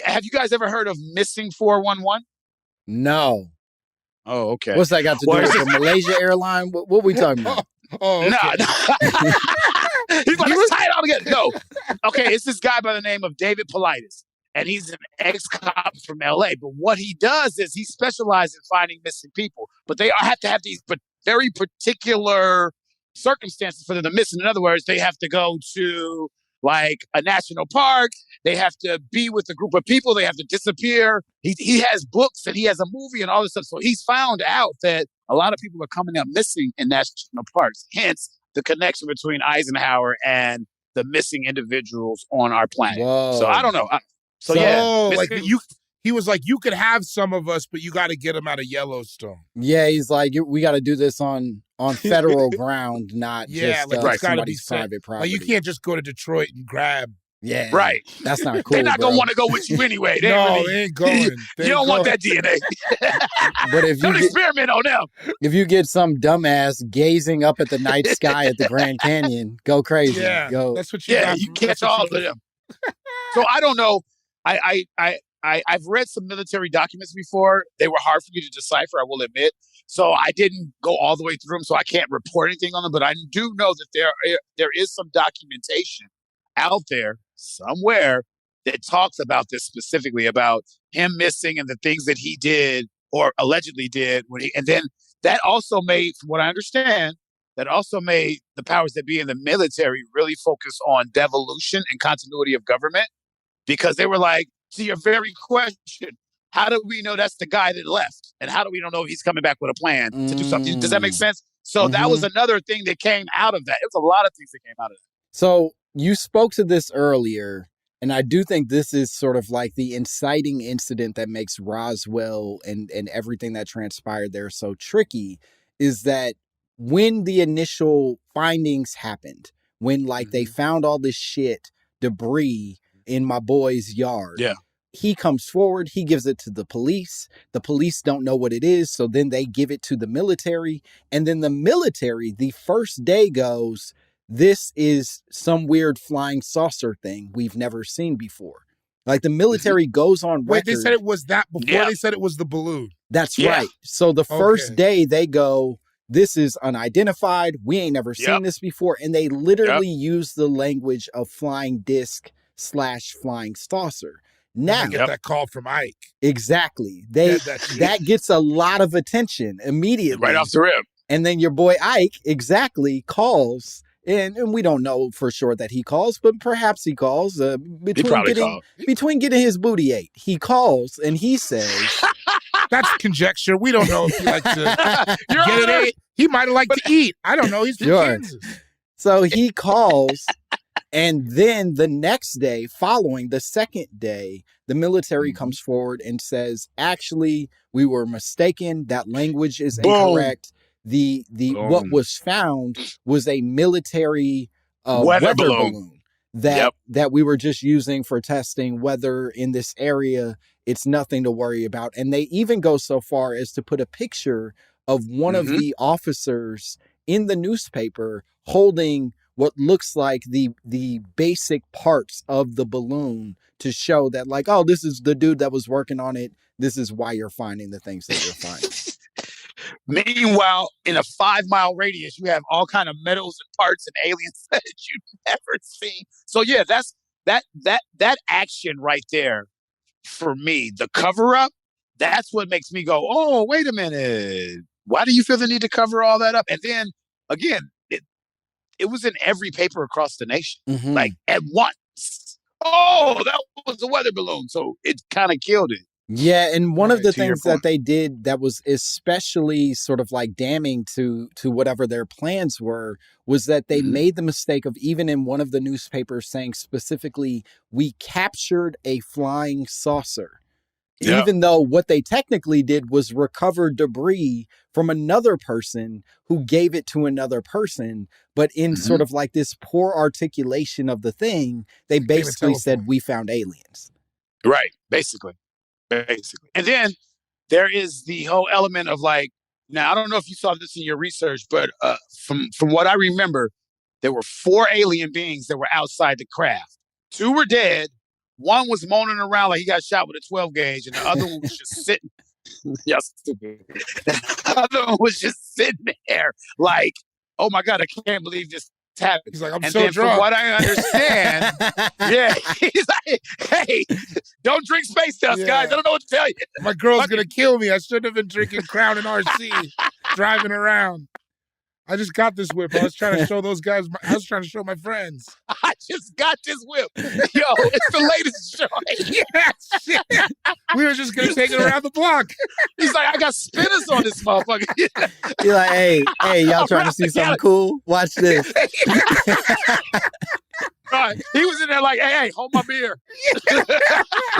have you guys ever heard of missing 411? No. Oh, okay. What's that got to do with the Malaysia airline? What we talking about? Oh, okay. No. He's like, let's tie it all together. No. Okay, it's this guy by the name of David Politis, and he's an ex-cop from LA. But what he does is he specializes in finding missing people. But they have to have these very particular circumstances for them to miss. In other words, they have to go to like a national park. They have to be with a group of people. They have to disappear. He has books and he has a movie and all this stuff. So he's found out that a lot of people are coming up missing in national parks. Hence the connection between Eisenhower and the missing individuals on our planet. Whoa. So I don't know. So yeah, like He was like, you could have some of us, but you got to get them out of Yellowstone. Yeah, he's like, we got to do this on federal ground, not just like it's gotta be somebody's private property. Like you can't just go to Detroit and grab. Yeah, Right. That's not cool. They're not bro. gonna want to go with you anyway. They No, really, they ain't going. you don't want that DNA. But if Don't you experiment on them. if you get some dumbass gazing up at the night sky at the Grand Canyon, go crazy. Yeah, Go. that's what you Yeah, got. you That's catch what all you- of them. So I don't know. I've read some military documents before. They were hard for me to decipher, I will admit. So I didn't go all the way through them, so I can't report anything on them. But I do know that there is some documentation out there somewhere that talks about this specifically, about him missing and the things that he did or allegedly did and then that also made, from what I understand, that also made the powers that be in the military really focus on devolution and continuity of government, because they were like, to your very question, how do we know that's the guy that left? And how do we don't know if he's coming back with a plan to do something? Does that make sense? So that was another thing that came out of that. It was a lot of things that came out of that. So you spoke to this earlier, and I do think this is sort of like the inciting incident that makes Roswell and everything that transpired there so tricky, is that when the initial findings happened, when like they found all this shit, debris in my boy's yard. Yeah. He comes forward, he gives it to the police. The police don't know what it is, so then they give it to the military. And then the military, the first day goes, this is some weird flying saucer thing we've never seen before. Like the military goes on record. Wait, they said it was that before Yeah. they said it was the balloon. That's Yeah. right. So the first Okay. day they go, this is unidentified. We ain't never seen Yep. this before. And they literally use the language of flying disc / flying saucer. Now, I get that call from Ike. exactly. They that gets a lot of attention immediately. Right off the rip. And then your boy Ike calls, and we don't know for sure that he calls, but perhaps he calls between getting his booty ate. He calls and he says, That's conjecture. We don't know if he likes to Your get it Honor, ate. He might have liked to eat. I don't know. He's from Sure. Kansas. so he calls, and then the next day, following the second day, the military comes forward and says, actually, we were mistaken. That language is Boom. incorrect. The what Boom. was found was a military Weather weather balloon. balloon that we were just using for testing weather in this area. It's nothing to worry about. And they even go so far as to put a picture of one of the officers in the newspaper holding what looks like the basic parts of the balloon to show that, like, oh, this is the dude that was working on it. This is why you're finding the things that you're finding. Meanwhile, in a 5-mile radius, you have all kind of metals and parts and aliens that you've never seen. So yeah, that's that action right there for me. The cover up, that's what makes me go, oh, wait a minute. Why do you feel the need to cover all that up? And then again, it was in every paper across the nation, like at once. Oh, that was a weather balloon. So it kind of killed it. Yeah, and one of the to your things that point. they did that was especially sort of like damning to whatever their plans were was that they made the mistake of, even in one of the newspapers, saying specifically, we captured a flying saucer. Yeah. Even though what they technically did was recover debris from another person who gave it to another person. But in sort of like this poor articulation of the thing, they basically said, we found aliens. Right. Basically. And then there is the whole element of like, now I don't know if you saw this in your research, but from what I remember, there were 4 alien beings that were outside the craft. 2 were dead. One was moaning around like he got shot with a 12 gauge, and the other one was just sitting. Yeah, stupid. The other one was just sitting there like, oh my God, I can't believe this happened. He's like, I'm and so then drunk. from what I understand, yeah, he's like, hey, don't drink space dust, guys. I don't know what to tell you. My girl's going to kill me. I shouldn't have been drinking Crown and RC, driving around. I just got this whip. I was trying to show those guys. I was trying to show my friends. I just got this whip. Yo, it's the latest joint. Yeah, shit. We were just going to take it around the block. He's like, I got spinners on this motherfucker. You're like, hey, y'all trying to see something cool? Watch this. Right. He was in there like, hey, hold my beer.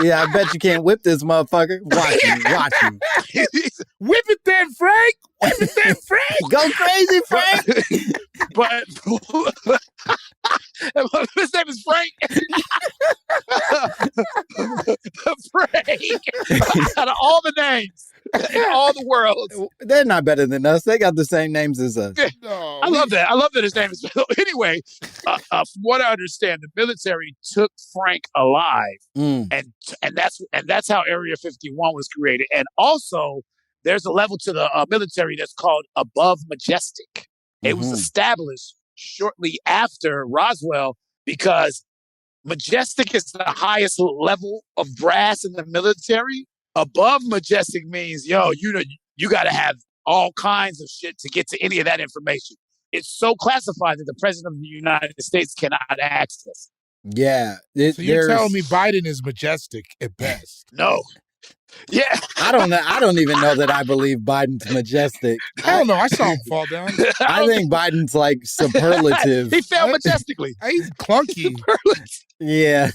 Yeah, I bet you can't whip this motherfucker. Watch him. Whip it then, Frank. Whip it then, Frank. Go crazy, Frank. But his name is Frank. Frank. Out of all the names in all the worlds. They're not better than us. They got the same names as us. No, I love that. I love that his name is. Anyway, from what I understand, the military took Frank alive, and that's how Area 51 was created. And also, there's a level to the military that's called above Majestic. It was established shortly after Roswell because Majestic is the highest level of brass in the military. Above Majestic means, you got to have all kinds of shit to get to any of that information. It's so classified that the president of the United States cannot access. Yeah. So you're telling me Biden is majestic at best? No. Yeah. I don't know. I don't even know that I believe Biden's majestic. Hell no, I saw him fall down. I think Biden's like superlative. He fell majestically. He's clunky. Yeah.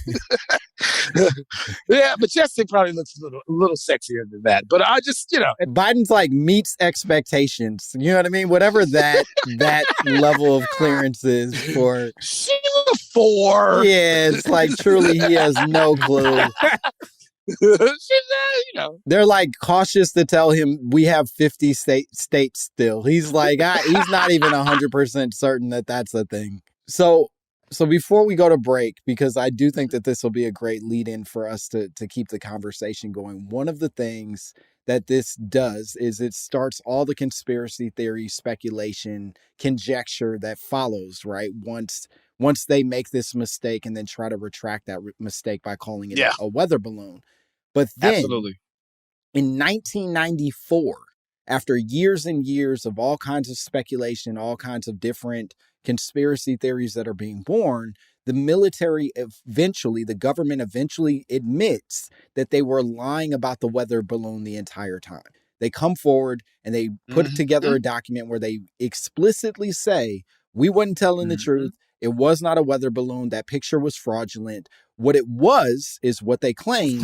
Yeah, Majestic probably looks a little sexier than that. But I just, Biden's like meets expectations. You know what I mean? Whatever that level of clearance is for. She's a 4. Yeah, it's like truly he has no clue. They're like cautious to tell him we have 50 states still. He's like, he's not even 100% certain that that's a thing. So before we go to break, because I do think that this will be a great lead in for us to keep the conversation going. One of the things that this does is it starts all the conspiracy theory, speculation, conjecture that follows, right? Once they make this mistake and then try to retract that mistake by calling it a weather balloon. But then absolutely. In 1994, after years and years of all kinds of speculation, all kinds of different conspiracy theories that are being born, the government eventually admits that they were lying about the weather balloon the entire time. They come forward and they put together a document where they explicitly say, we wasn't telling the truth. It was not a weather balloon. That picture was fraudulent. What it was is what they claim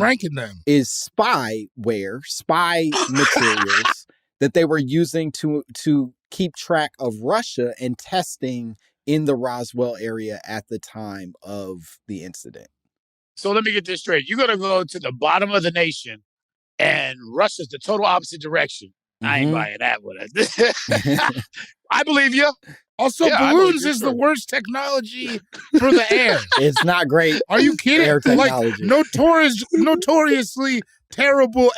is spyware, spy materials that they were using to keep track of Russia and testing in the Roswell area at the time of the incident. So let me get this straight. You're going to go to the bottom of the nation and Russia's the total opposite direction. I ain't buying that one. I believe you. Also, balloons is the worst technology for the air. It's not great. Are you kidding? Air technology. Like notoriously terrible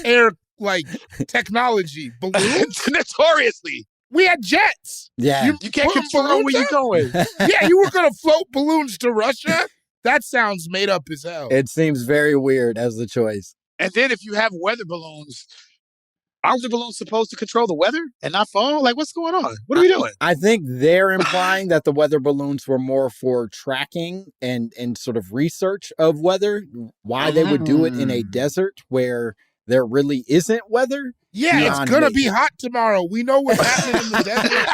air like technology. Balloons? Notoriously. We had jets. Yeah. You can't control where you're going. Yeah, you were going to float balloons to Russia? That sounds made up as hell. It seems very weird as the choice. And then if you have weather balloons, aren't the balloons supposed to control the weather and not fall? Like, what's going on? What are we doing? I think they're implying that the weather balloons were more for tracking and sort of research of weather, why they would do it in a desert where there really isn't weather. Yeah, it's going to be hot tomorrow. We know what's happening in the desert.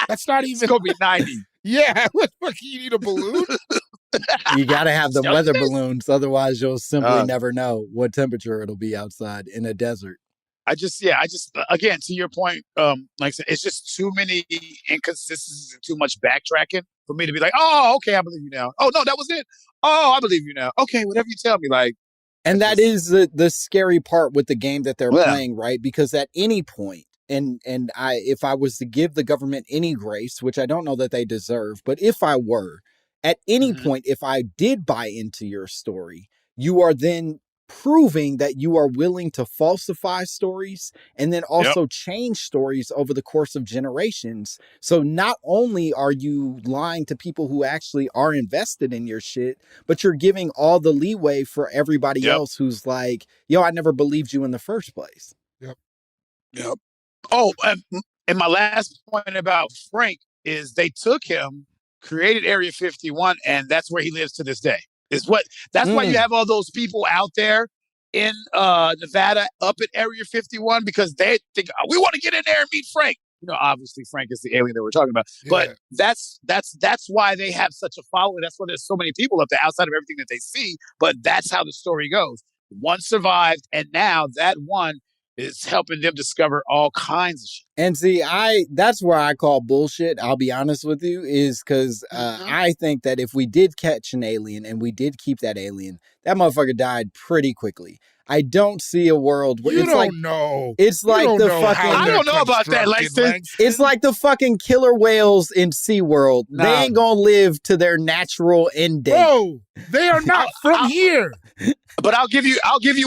That's not even... It's going to be 90. Yeah, what fuck, you need a balloon? You got to have the weather balloons. Otherwise, you'll simply never know what temperature it'll be outside in a desert. I just, again, to your point, like I said, it's just too many inconsistencies and too much backtracking for me to be like, oh, okay, I believe you now. Oh, no, that was it. Oh, I believe you now. Okay, whatever you tell me, like. And that is the scary part with the game that they're playing, right? Because at any point, if I was to give the government any grace, which I don't know that they deserve, but if I were, at any point, if I did buy into your story, you are then proving that you are willing to falsify stories and then also change stories over the course of generations. So not only are you lying to people who actually are invested in your shit, but you're giving all the leeway for everybody else who's like, yo, I never believed you in the first place. Yep. Oh, and my last point about Frank is they took him, created Area 51, and that's where he lives to this day. That's why you have all those people out there in Nevada up at Area 51 because they think we want to get in there and meet Frank. obviously Frank is the alien that we're talking about. But that's why they have such a following. That's why there's so many people up there outside of everything that they see. But that's how the story goes. One survived, and now that one is helping them discover all kinds of shit. And see, that's where I call bullshit, I'll be honest with you, is because I think that if we did catch an alien and we did keep that alien, that motherfucker died pretty quickly. I don't see a world where you don't know. It's like the fucking. I don't know about that, Langston. It's like the fucking killer whales in SeaWorld. Nah. They ain't gonna live to their natural end date. Bro, they are not from here. But I'll give you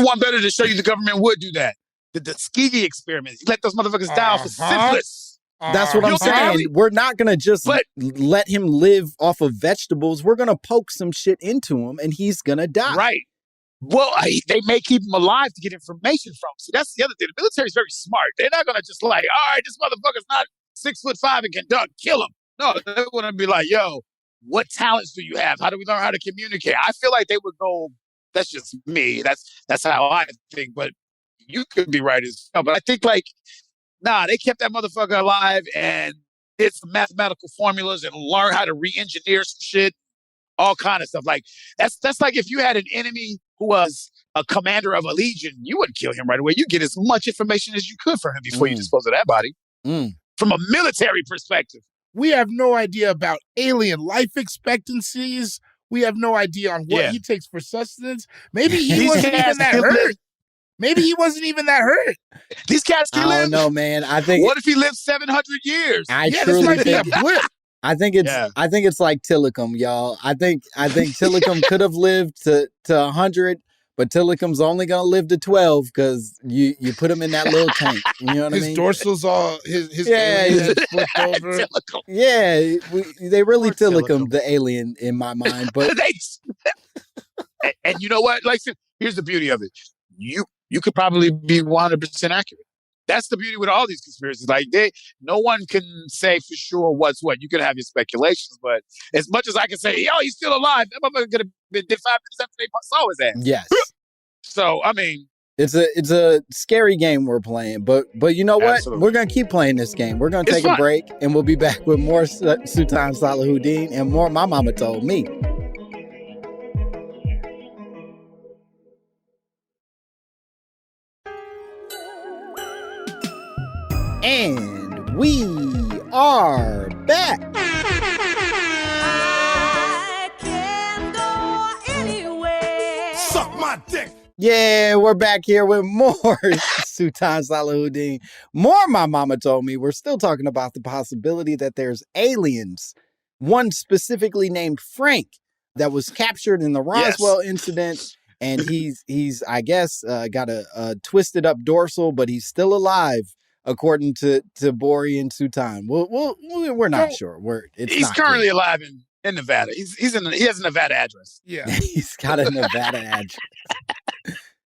one better to show you the government would do that. The Tuskegee experiment. You let those motherfuckers die off of syphilis. That's what I'm saying. We're not going to just let him live off of vegetables. We're going to poke some shit into him and he's going to die. Right. Well, they may keep him alive to get information from him. See, that's the other thing. The military is very smart. They're not going to just like, all right, this motherfucker's not 6'5" and can dunk. Kill him. No, they're going to be like, yo, what talents do you have? How do we learn how to communicate? I feel like they would go, that's just me. That's how I think. But you could be right as well. But I think they kept that motherfucker alive and did some mathematical formulas and learn how to re-engineer some shit, all kind of stuff. Like that's like if you had an enemy who was a commander of a legion, you wouldn't kill him right away. You get as much information as you could from him before you dispose of that body. From a military perspective. We have no idea about alien life expectancies. We have no idea on what he takes for sustenance. Maybe he wasn't even that hurt. Maybe he wasn't even that hurt. These cats can live. I don't know, man. I think. What if he lived 700 years? This might be a blip. I think it's like Tillicum, y'all. I think Tillicum could have lived to 100, but Tillicum's only gonna live to 12 because you put him in that little tank. You know what I mean? His dorsal's all his flipped over. Yeah, they really Tillicum the alien in my mind, but and you know what? Like, here's the beauty of it. You could probably be 100% accurate. That's the beauty with all these conspiracies. Like no one can say for sure what's what. You could have your speculations, but as much as I can say, yo, he's still alive, that motherfucker could have been dead 5 minutes after they saw his ass. Yes. So I mean, it's a scary game we're playing, but you know what? Absolutely. We're gonna keep playing this game. We're gonna take a break, and we'll be back with more Sultan Salahuddin and more My Mama Told Me. And we are back. I can go anywhere. Suck my dick. Yeah, we're back here with more Sultan Salahuddin. More My Mama Told Me. We're still talking about the possibility that there's aliens. One specifically named Frank that was captured in the Roswell incident. And he's I guess, got a twisted up dorsal, but he's still alive. According to Bori and Sultan, we're not sure. He's currently alive in Nevada. He has a Nevada address. Yeah, he's got a Nevada address.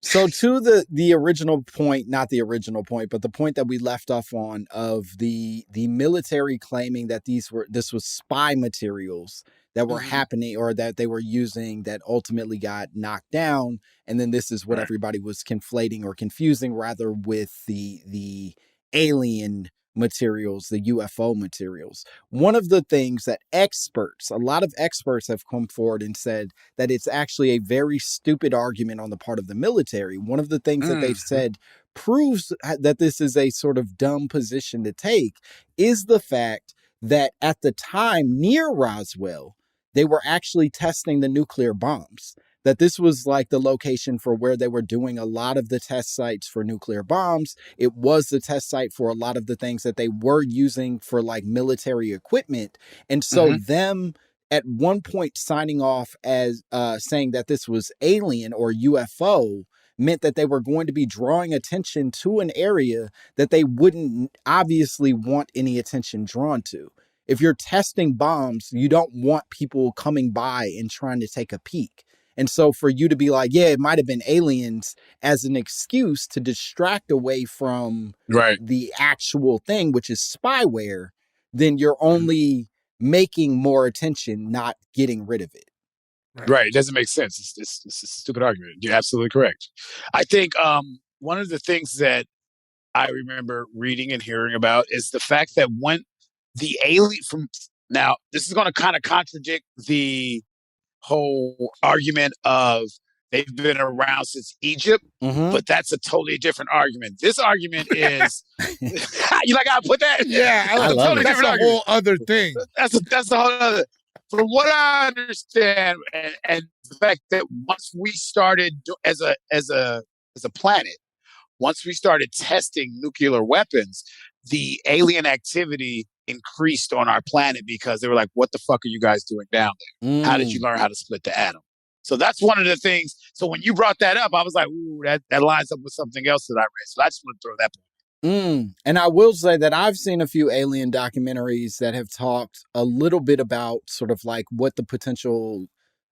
So to the original point, not the original point, but the point that we left off on of the military claiming that this was spy materials that were happening or that they were using that ultimately got knocked down, and then this is what everybody was conflating or confusing rather with the alien materials, the UFO materials. One of the things that a lot of experts have come forward and said that it's actually a very stupid argument on the part of the military. One of the things that they've said proves that this is a sort of dumb position to take is the fact that at the time near Roswell, they were actually testing the nuclear bombs. That this was like the location for where they were doing a lot of the test sites for nuclear bombs. It was the test site for a lot of the things that they were using for like military equipment. And so them at one point signing off as saying that this was alien or UFO meant that they were going to be drawing attention to an area that they wouldn't obviously want any attention drawn to. If you're testing bombs, you don't want people coming by and trying to take a peek. And so for you to be like, yeah, it might have been aliens as an excuse to distract away from the actual thing, which is spyware, then you're only making more attention, not getting rid of it. Right. It doesn't make sense. It's a stupid argument. You're absolutely correct. I think one of the things that I remember reading and hearing about is the fact that when the alien from now, this is going to kind of contradict the whole argument of they've been around since Egypt, but that's a totally different argument. This argument is you like how I put that? Yeah, I love totally it. That's a whole other thing. That's a whole other. From what I understand, and the fact that once we started as a planet, once we started testing nuclear weapons, the alien activity increased on our planet because they were like, what the fuck are you guys doing down there? How did you learn how to split the atom? So that's one of the things. So when you brought that up, I was like, ooh, that lines up with something else that I read. So I just want to throw that point. And I will say that I've seen a few alien documentaries that have talked a little bit about sort of like what the potential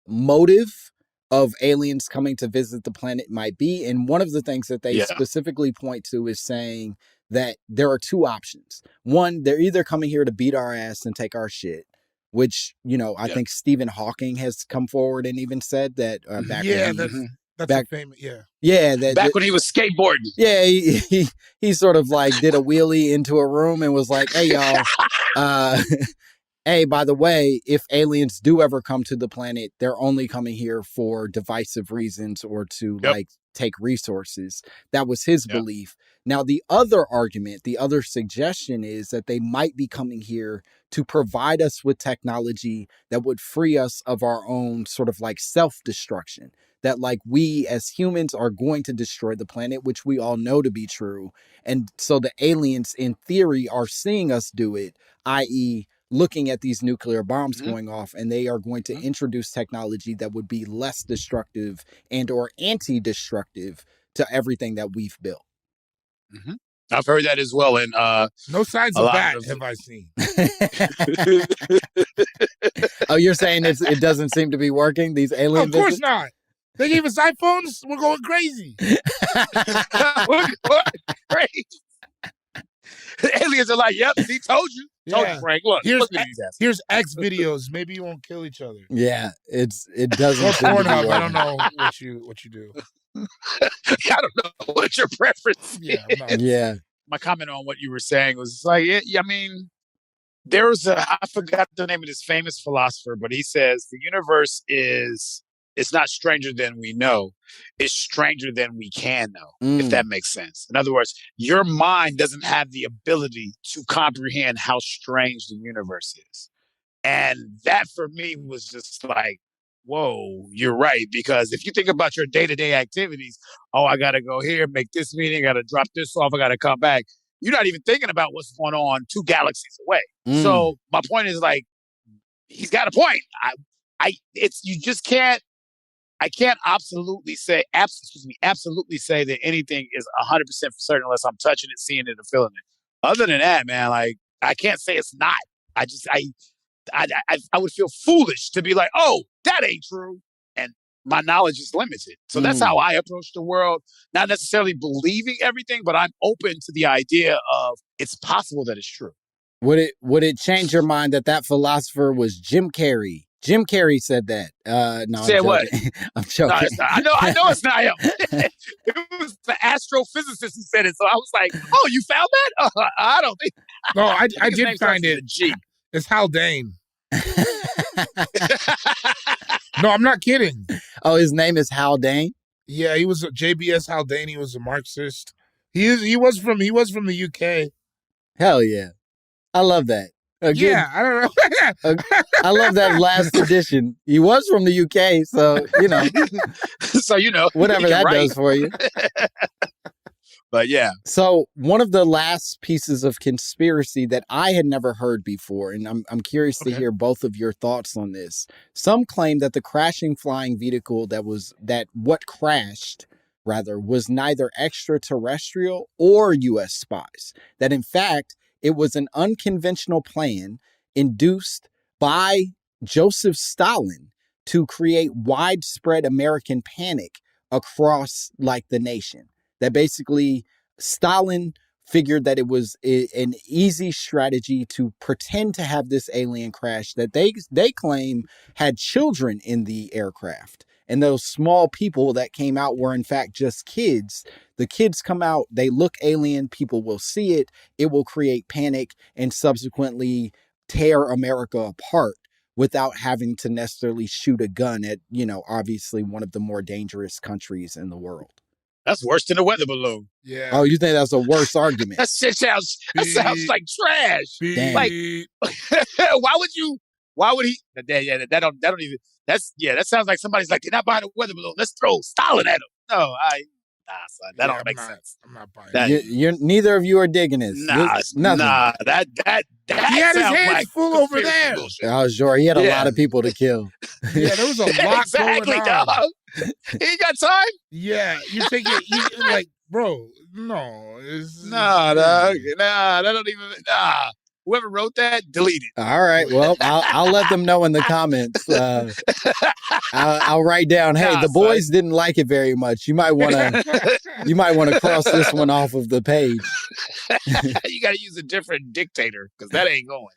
motive of aliens coming to visit the planet might be. And one of the things that they specifically point to is saying that there are two options. One, they're either coming here to beat our ass and take our shit, which, you know, I think Stephen Hawking has come forward and even said that back that's famous. Back when he was skateboarding. Yeah, he sort of like did a wheelie into a room and was like, hey, y'all, hey, by the way, if aliens do ever come to the planet, they're only coming here for divisive reasons or to like take resources. That was his belief. Now, the other argument, the other suggestion is that they might be coming here to provide us with technology that would free us of our own sort of like self-destruction. That like we as humans are going to destroy the planet, which we all know to be true. And so the aliens in theory are seeing us do it, i.e., looking at these nuclear bombs going off, and they are going to introduce technology that would be less destructive and or anti-destructive to everything that we've built. I've heard that as well. And no signs of that have I seen. Oh, you're saying it doesn't seem to be working? These alien Of course visits? not. They gave us iPhones. We're going crazy. we're going crazy. The aliens are like, yep, he told you. Told you, Frank. Look, here's look at these guys. Here's X videos. Maybe you won't kill each other. Yeah, it doesn't. Or seem to be Pornhub. I don't working. know what you do. I don't know what your preference is. Yeah. My comment on what you were saying was like, I mean, there was I forgot the name of this famous philosopher, but he says the universe it's not stranger than we know. It's stranger than we can know, if that makes sense. In other words, your mind doesn't have the ability to comprehend how strange the universe is. And that for me was just like, whoa, you're right. Because if you think about your day-to-day activities, I got to go here, make this meeting, I got to drop this off, I got to come back. You're not even thinking about what's going on 2 galaxies away. So my point is like, he's got a point. I can't absolutely say that anything is 100% for certain unless I'm touching it, seeing it, or feeling it. Other than that, man, like I can't say it's not. I would feel foolish to be like, oh, that ain't true. And my knowledge is limited. So that's how I approach the world. Not necessarily believing everything, but I'm open to the idea of it's possible that it's true. Would it change your mind that philosopher was Jim Carrey? Jim Carrey said that. No, Said what? I'm joking. No, it's not. I know it's not him. It was the astrophysicist who said it. So I was like, oh, you found that? I don't think. No, I his did name find starts with it. a G. It's Haldane. No, I'm not kidding. Oh, his name is Haldane? Yeah, he was a JBS Haldane. He was a Marxist. He was from the UK. Hell yeah. I love that. I don't know. I love that last edition. He was from the UK, so, you know. So, you know. Whatever that does for you. But yeah. So one of the last pieces of conspiracy that I had never heard before, and I'm curious to hear both of your thoughts on this. Some claim that the crashing flying vehicle what crashed was neither extraterrestrial or U.S. spies. That in fact, it was an unconventional plan induced by Joseph Stalin to create widespread American panic across like the nation. That basically Stalin figured that it was an easy strategy to pretend to have this alien crash that they claim had children in the aircraft. And those small people that came out were in fact just kids. The kids come out, they look alien, people will see it, it will create panic and subsequently tear America apart without having to necessarily shoot a gun at, obviously one of the more dangerous countries in the world. That's worse than a weather balloon. Yeah. Oh, you think that's a worse argument? That sounds like trash. Like, why would he? That don't even. That sounds like somebody's like, they're not buying a weather balloon. Let's throw Stalin at him. No, son, that don't make sense. I'm not buying that. You're neither of you are digging this. Nothing. That he had his hands like full over there. Bullshit. Oh, sure. He had a lot of people to kill. Yeah, there was a lot exactly, going on. dog. He ain't got time. Yeah, you take it. You like, bro. No, Nah, dog. Nah, that don't even. Nah. Whoever wrote that, delete it. All right. Well, I'll let them know in the comments. I'll write down, hey, the boys didn't like it very much. You might want to cross this one off of the page. You got to use a different dictator because that ain't going.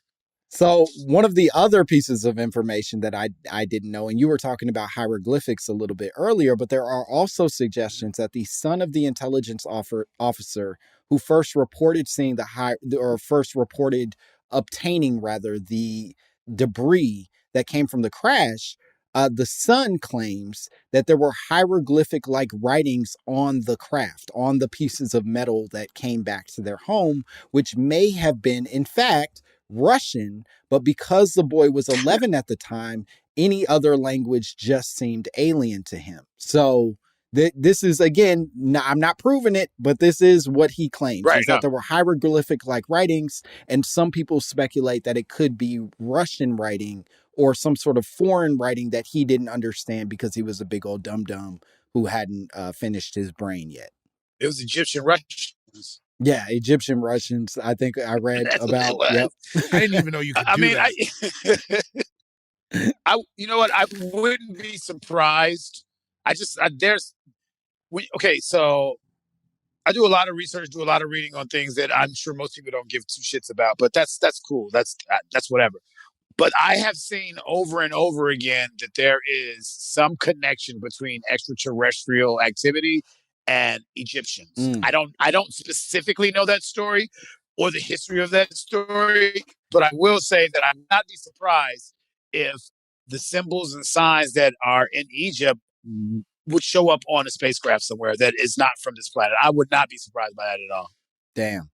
So one of the other pieces of information that I didn't know, and you were talking about hieroglyphics a little bit earlier, but there are also suggestions that the son of the intelligence officer who first reported obtaining the debris that came from the crash, the son claims that there were hieroglyphic-like writings on the craft, on the pieces of metal that came back to their home, which may have been, in fact, Russian, but because the boy was 11 at the time, any other language just seemed alien to him. So this is, again, I'm not proving it, but this is what he claims, right, is that there were hieroglyphic-like writings, and some people speculate that it could be Russian writing or some sort of foreign writing that he didn't understand because he was a big old dum-dum who hadn't finished his brain yet. It was Egyptian Russians. Yeah, Egyptian Russians. I think I read about. Yep. I didn't even know you could do that. You know what? I wouldn't be surprised. So I do a lot of research, do a lot of reading on things that I'm sure most people don't give two shits about. But that's cool. That's whatever. But I have seen over and over again that there is some connection between extraterrestrial activity and Egyptians. I don't specifically know that story or the history of that story, but I will say that I would not be surprised if the symbols and signs that are in Egypt would show up on a spacecraft somewhere that is not from this planet. I would not be surprised by that at all. Damn.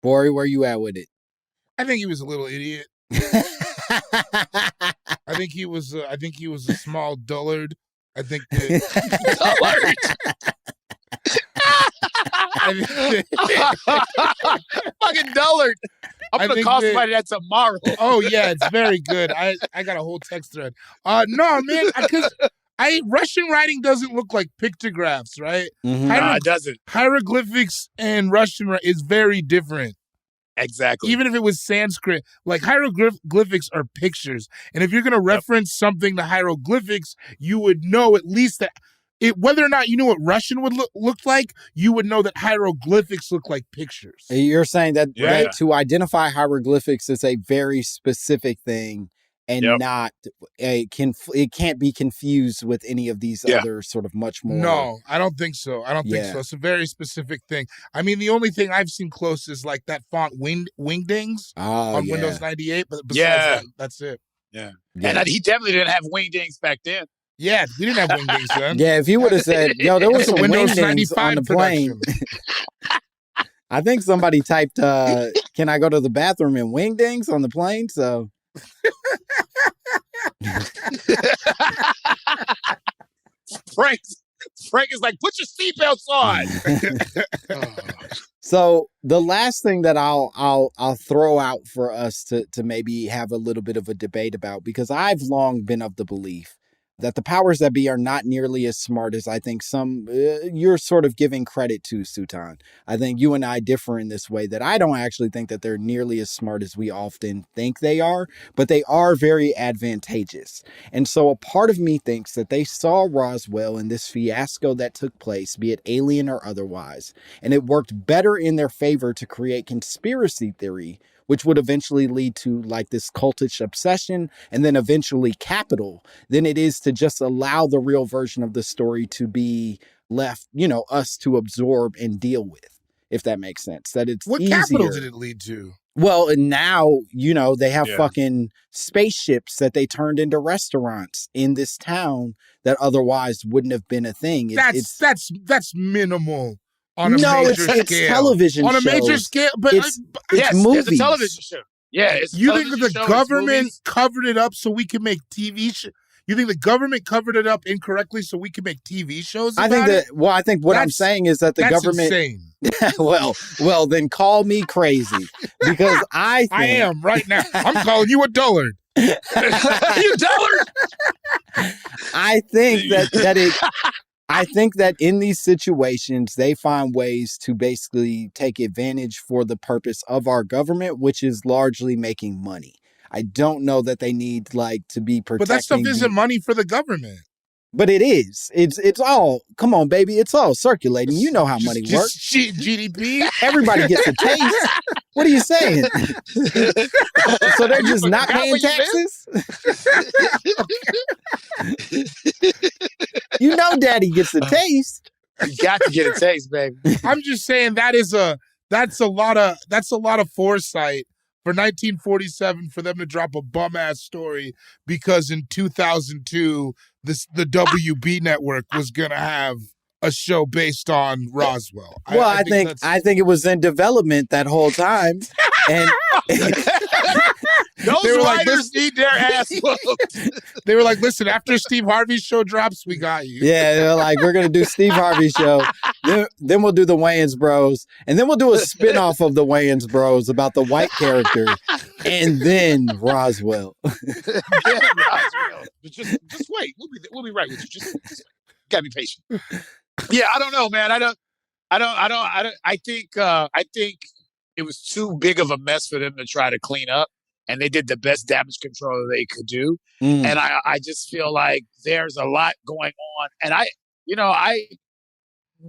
Bori, where you at with it? I think he was a little idiot. I think he was a small dullard. I think Dullard. Fucking dullard. I'm gonna call somebody that tomorrow. Oh yeah, it's very good. I got a whole text thread. No, man, because Russian writing doesn't look like pictographs, right? Mm-hmm. No, it doesn't. Hieroglyphics and Russian is very different. Exactly. Even if it was Sanskrit, like hieroglyphics are pictures, and if you're gonna reference something to hieroglyphics, you would know at least that. Whether or not you knew what Russian would look like, you would know that hieroglyphics look like pictures. You're saying that to identify hieroglyphics is a very specific thing, and it can't be confused with any of these other sort of much more. No, I don't think so. So. It's a very specific thing. I mean, the only thing I've seen close is like that font Wingdings on Windows 98, but besides that, that's it. Yeah. And he definitely didn't have Wingdings back then. Yeah, we didn't have Wingdings then. Yeah, if he would have said, yo, there was some Windows Wingdings 95 on the plane. I think somebody typed, can I go to the bathroom in Wingdings on the plane? So. Frank is like, put your seatbelts on. So the last thing that I'll throw out for us to maybe have a little bit of a debate about, because I've long been of the belief that the powers that be are not nearly as smart as I think you're sort of giving credit to, Sultan. I think you and I differ in this way, that I don't actually think that they're nearly as smart as we often think they are, but they are very advantageous. And so a part of me thinks that they saw Roswell and this fiasco that took place, be it alien or otherwise, and it worked better in their favor to create conspiracy theory which would eventually lead to like this cultish obsession and then eventually capital, than it is to just allow the real version of the story to be left, us to absorb and deal with, if that makes sense. That it's What easier. capital did it lead to? Well, and now, they have fucking spaceships that they turned into restaurants in this town that otherwise wouldn't have been a thing. That's minimal on a major scale. It's television on a shows. major scale, but it's yes, movies. It's a television show. Yeah, it's a you think television the show, government covered it up so we can make TV shows? You think the government covered it up incorrectly so we can make TV shows about it? I think what I'm saying is that the government... insane. well, then call me crazy, because I am right now. I'm calling you a dullard. You dullard. I think that in these situations, they find ways to basically take advantage for the purpose of our government, which is largely making money. I don't know that they need to be protecting. But that stuff isn't money for the government. But it is. It's all, come on, baby. It's all circulating. You know how money works. GDP. Everybody gets a taste. What are you saying? So they're just not paying taxes? Daddy gets a taste. You got to get a taste, baby. I'm just saying that's a lot of foresight for 1947 for them to drop a bum ass story, because in 2002 the WB network was gonna have a show based on Roswell. Well, I think it was in development that whole time, and those writers need their ass whooped. They were like, listen, after Steve Harvey's show drops, we got you. Yeah, they're like, we're gonna do Steve Harvey's show, then we'll do the Wayans Bros, and then we'll do a spinoff of the Wayans Bros about the white character, and then Roswell. Roswell. Just wait. We'll be right with you. Just wait. Gotta be patient. Yeah, I don't know, man. I think it was too big of a mess for them to try to clean up, and they did the best damage control they could do. And I just feel like there's a lot going on, and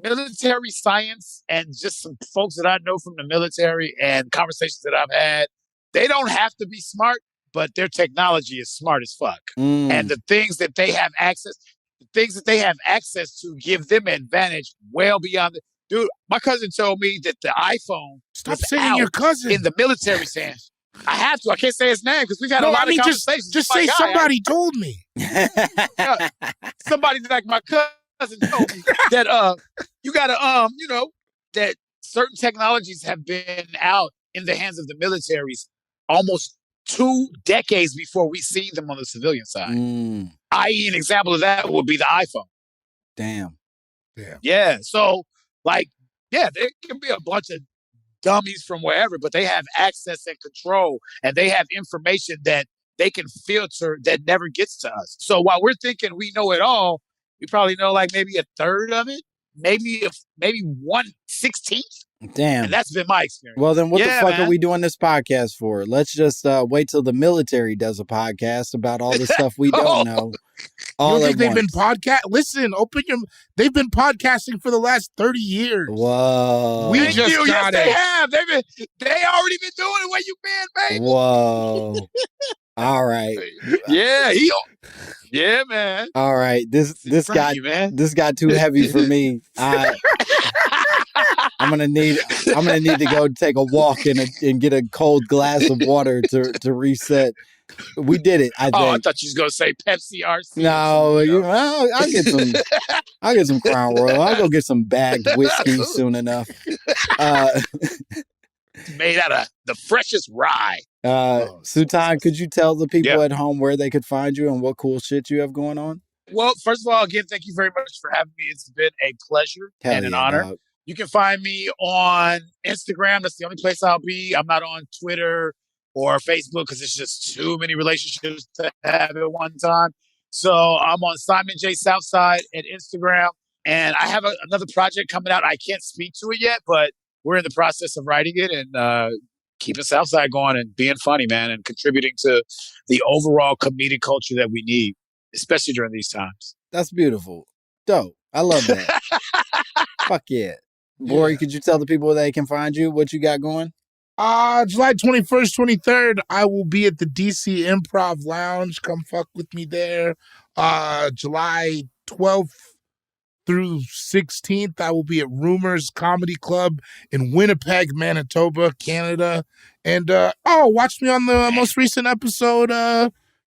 military science and just some folks that I know from the military and conversations that I've had, they don't have to be smart, but their technology is smart as fuck. And the things that they have access to give them advantage well beyond the... Dude, my cousin told me that the iPhone... Stop saying your cousin. ...in the military saying... I have to. I can't say his name because we've had a lot of conversations. Just say somebody told me. Somebody like my cousin told me that you got to that certain technologies have been out in the hands of the militaries almost 2 decades before we see them on the civilian side. I.e., an example of that would be the iPhone. Damn. Yeah. So, there can be a bunch of dummies from wherever, but they have access and control, and they have information that they can filter that never gets to us. So while we're thinking we know it all, we probably know maybe a third of it, maybe 1/16. Damn. And that's been my experience. Well, then what the fuck are we doing this podcast for? Let's just wait till the military does a podcast about all the stuff we don't know. You don't think they've been Listen, they've been podcasting for the last 30 years. Whoa. Yes, they have. They already been doing it where you been, baby. Whoa. All right. Yeah, man. All right. This got too heavy for me. I'm gonna need to go take a walk and get a cold glass of water to reset. We did it. I think. Oh, I thought you was gonna say Pepsi RC. No, I'll get some Crown Royal. I'll go get some bagged whiskey soon enough. Made out of the freshest rye. Sultan, could you tell the people at home where they could find you and what cool shit you have going on? Well, first of all, again, thank you very much for having me. It's been a pleasure and an honor. Dog. You can find me on Instagram. That's the only place I'll be. I'm not on Twitter or Facebook because it's just too many relationships to have at one time. So I'm on Simon J. SouthSide at Instagram. And I have another project coming out. I can't speak to it yet, but we're in the process of writing it and keeping SouthSide going and being funny, man, and contributing to the overall comedic culture that we need, especially during these times. That's beautiful. Dope. I love that. Fuck yeah. Bori, could you tell the people where they can find you, what you got going? July 21st, 23rd, I will be at the DC Improv Lounge. Come fuck with me there. July 12th through 16th, I will be at Rumors Comedy Club in Winnipeg, Manitoba, Canada. And, watch me on the most recent episode,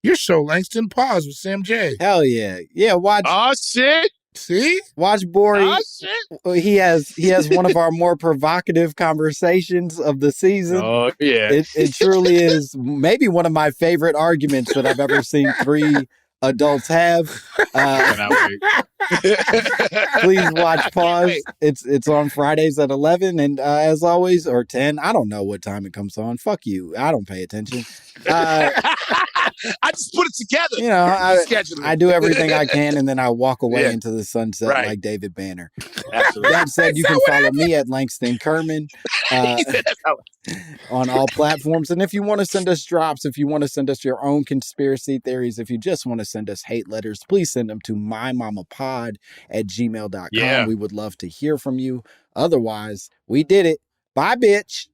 your show, Langston Pause with Sam J. Hell yeah. Yeah, watch. Oh, shit. See? Watch Bori. Oh, shit. He has one of our more provocative conversations of the season. Oh, yeah. It truly is maybe one of my favorite arguments that I've ever seen three adults have. Please watch Pause. It's on Fridays at 11, and as always, or 10. I don't know what time it comes on. Fuck you. I don't pay attention. I just put it together. You know, I do everything I can, and then I walk away into the sunset like David Banner. Absolutely. That said, you can follow me at Langston Kerman on all platforms. And if you want to send us drops, if you want to send us your own conspiracy theories, if you just want to send us hate letters, please send them to mymommapod@gmail.com. Yeah. We would love to hear from you. Otherwise, we did it. Bye, bitch.